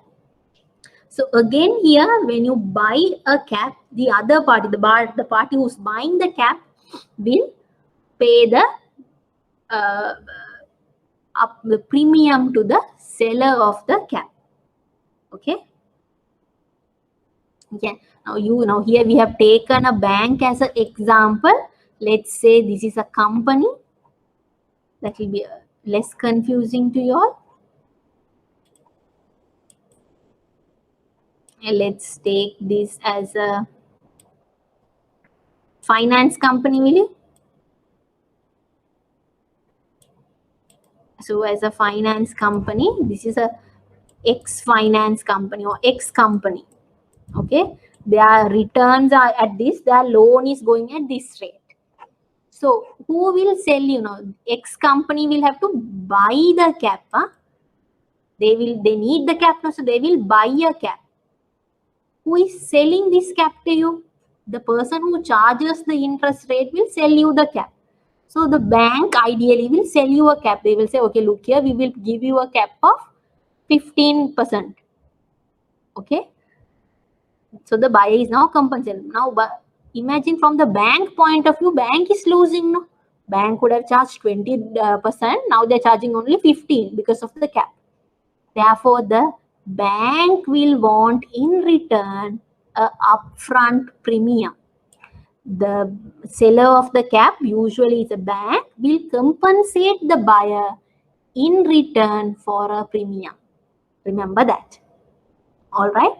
So again here, when you buy a cap, the other party, the party who's buying the cap will pay the premium to the seller of the cap. Okay. Yeah. Now here we have taken a bank as an example. Let's say this is a company. That will be less confusing to you all. And let's take this as a finance company, will you? So as a finance company, this is a X finance company or X company. Okay, their returns are at this, their loan is going at this rate. So who will sell, X company will have to buy the cap. They need the cap now, so they will buy a cap. Who is selling this cap to you? The person who charges the interest rate will sell you the cap. So the bank ideally will sell you a cap. They will say, okay, look here, we will give you a cap of 15%. Okay. So the buyer is now compensated. Now, imagine from the bank point of view, bank is losing. No? Bank would have charged 20%. Now they're charging only 15 because of the cap. Therefore, the bank will want in return a upfront premium. The seller of the cap, usually is a bank, will compensate the buyer in return for a premium. Remember that. All right.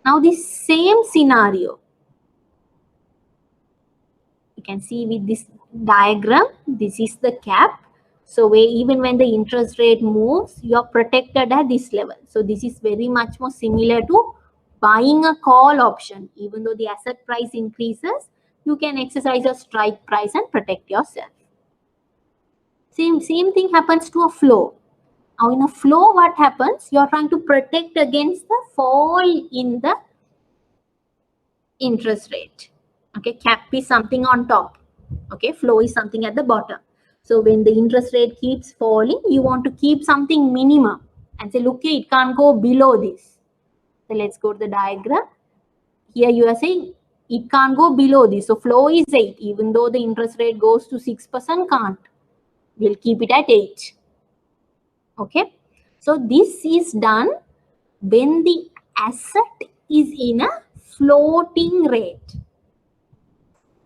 Now, this same scenario, you can see with this diagram, this is the cap. So even when the interest rate moves, you're protected at this level. So this is very much more similar to buying a call option. Even though the asset price increases, you can exercise your strike price and protect yourself. Same thing happens to a flow. Now in a flow, what happens? You're trying to protect against the fall in the interest rate. Okay, cap is something on top. Okay, flow is something at the bottom. So when the interest rate keeps falling, you want to keep something minimum and say, look, it can't go below this. So let's go to the diagram. Here you are saying it can't go below this. So flow is 8. Even though the interest rate goes to 6%, can't. We'll keep it at 8. Okay. So this is done when the asset is in a floating rate.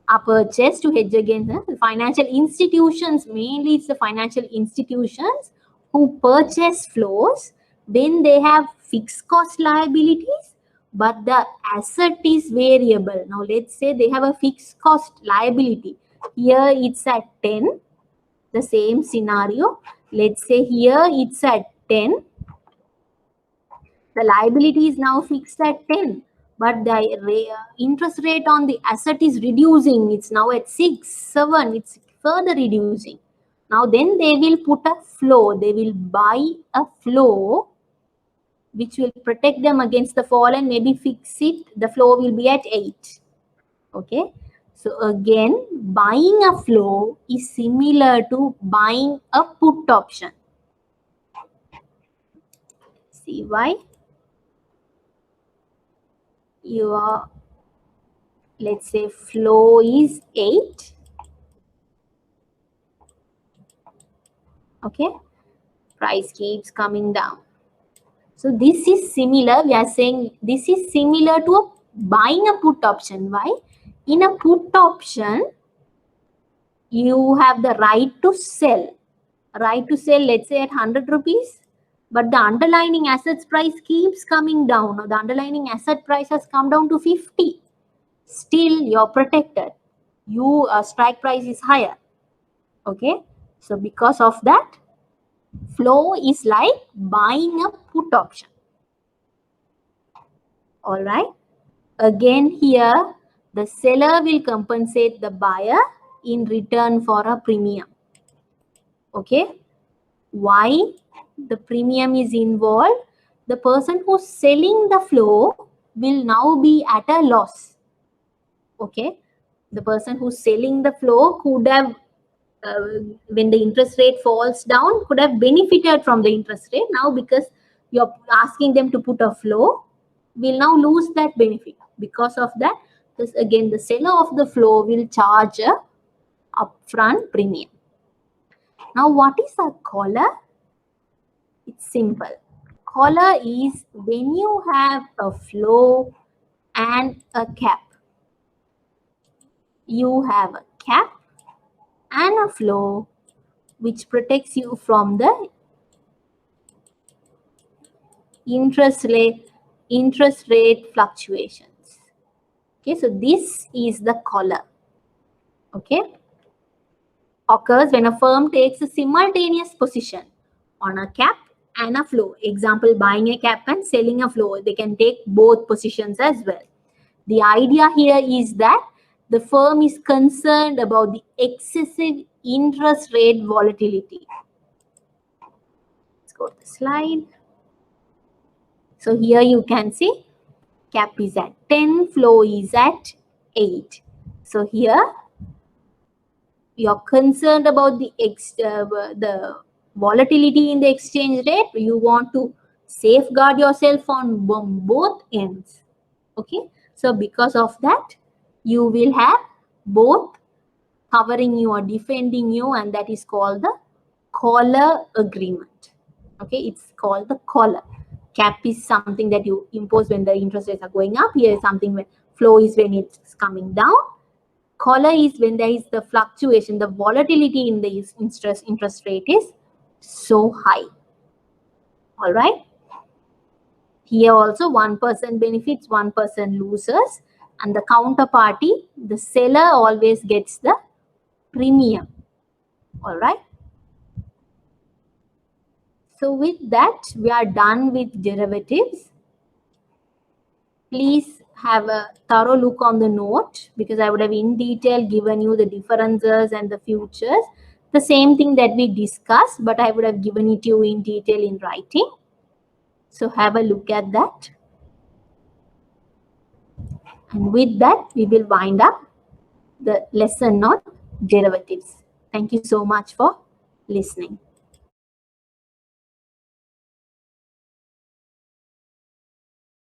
Are purchased to hedge against the financial institutions. Mainly it's the financial institutions who purchase flows when they have fixed cost liabilities but the asset is variable. Now let's say they have a fixed cost liability. Here it's at 10, the same scenario. Let's say here it's at 10. The liability is now fixed at 10, but the interest rate on the asset is reducing. It's now at 6, 7. It's further reducing. Now then they will put a floor. They will buy a floor which will protect them against the fall and maybe fix it. The floor will be at 8. Okay. So again, buying a floor is similar to buying a put option. See why? Your, let's say, flow is 8. Okay. Price keeps coming down. So this is similar. We are saying this is similar to buying a put option. Why? In a put option, you have the right to sell. Right to sell, let's say at 100 rupees. But the underlying assets price keeps coming down. Now the underlying asset price has come down to 50. Still, you're protected. Your strike price is higher. Okay. So because of that, flow is like buying a put option. All right. Again here, the seller will compensate the buyer in return for a premium. Okay. Why the premium is involved? The person who's selling the flow will now be at a loss. Okay. The person who's selling the flow could have, when the interest rate falls down, could have benefited from the interest rate. Now because you're asking them to put a flow, will now lose that benefit. Because of that, this again, the seller of the flow will charge a upfront premium. Now what is a collar? It's simple. Collar is when you have a flow and a cap. You have a cap and a flow which protects you from the interest rate fluctuations. Okay, so this is the collar. Okay, occurs when a firm takes a simultaneous position on a cap and a flow. Example, buying a cap and selling a flow. They can take both positions as well. The idea here is that the firm is concerned about the excessive interest rate volatility. Let's go to the slide. So here you can see cap is at 10, flow is at 8. So here you're concerned about the volatility in the exchange rate. You want to safeguard yourself on both ends. Okay. So because of that, you will have both covering you or defending you, and that is called the collar agreement. Okay, it's called the collar. Cap is something that you impose when the interest rates are going up. Here is something when flow is when it's coming down. Collar is when there is the fluctuation, the volatility in the interest rate is so high. All right. Here also one person benefits, one person loses, and the counterparty, the seller, always gets the premium. All right. So with that, we are done with derivatives. Please have a thorough look on the note, because I would have in detail given you the differences and the futures. The same thing that we discussed, but I would have given it to you in detail in writing. So have a look at that. And with that, we will wind up the lesson on derivatives. Thank you so much for listening.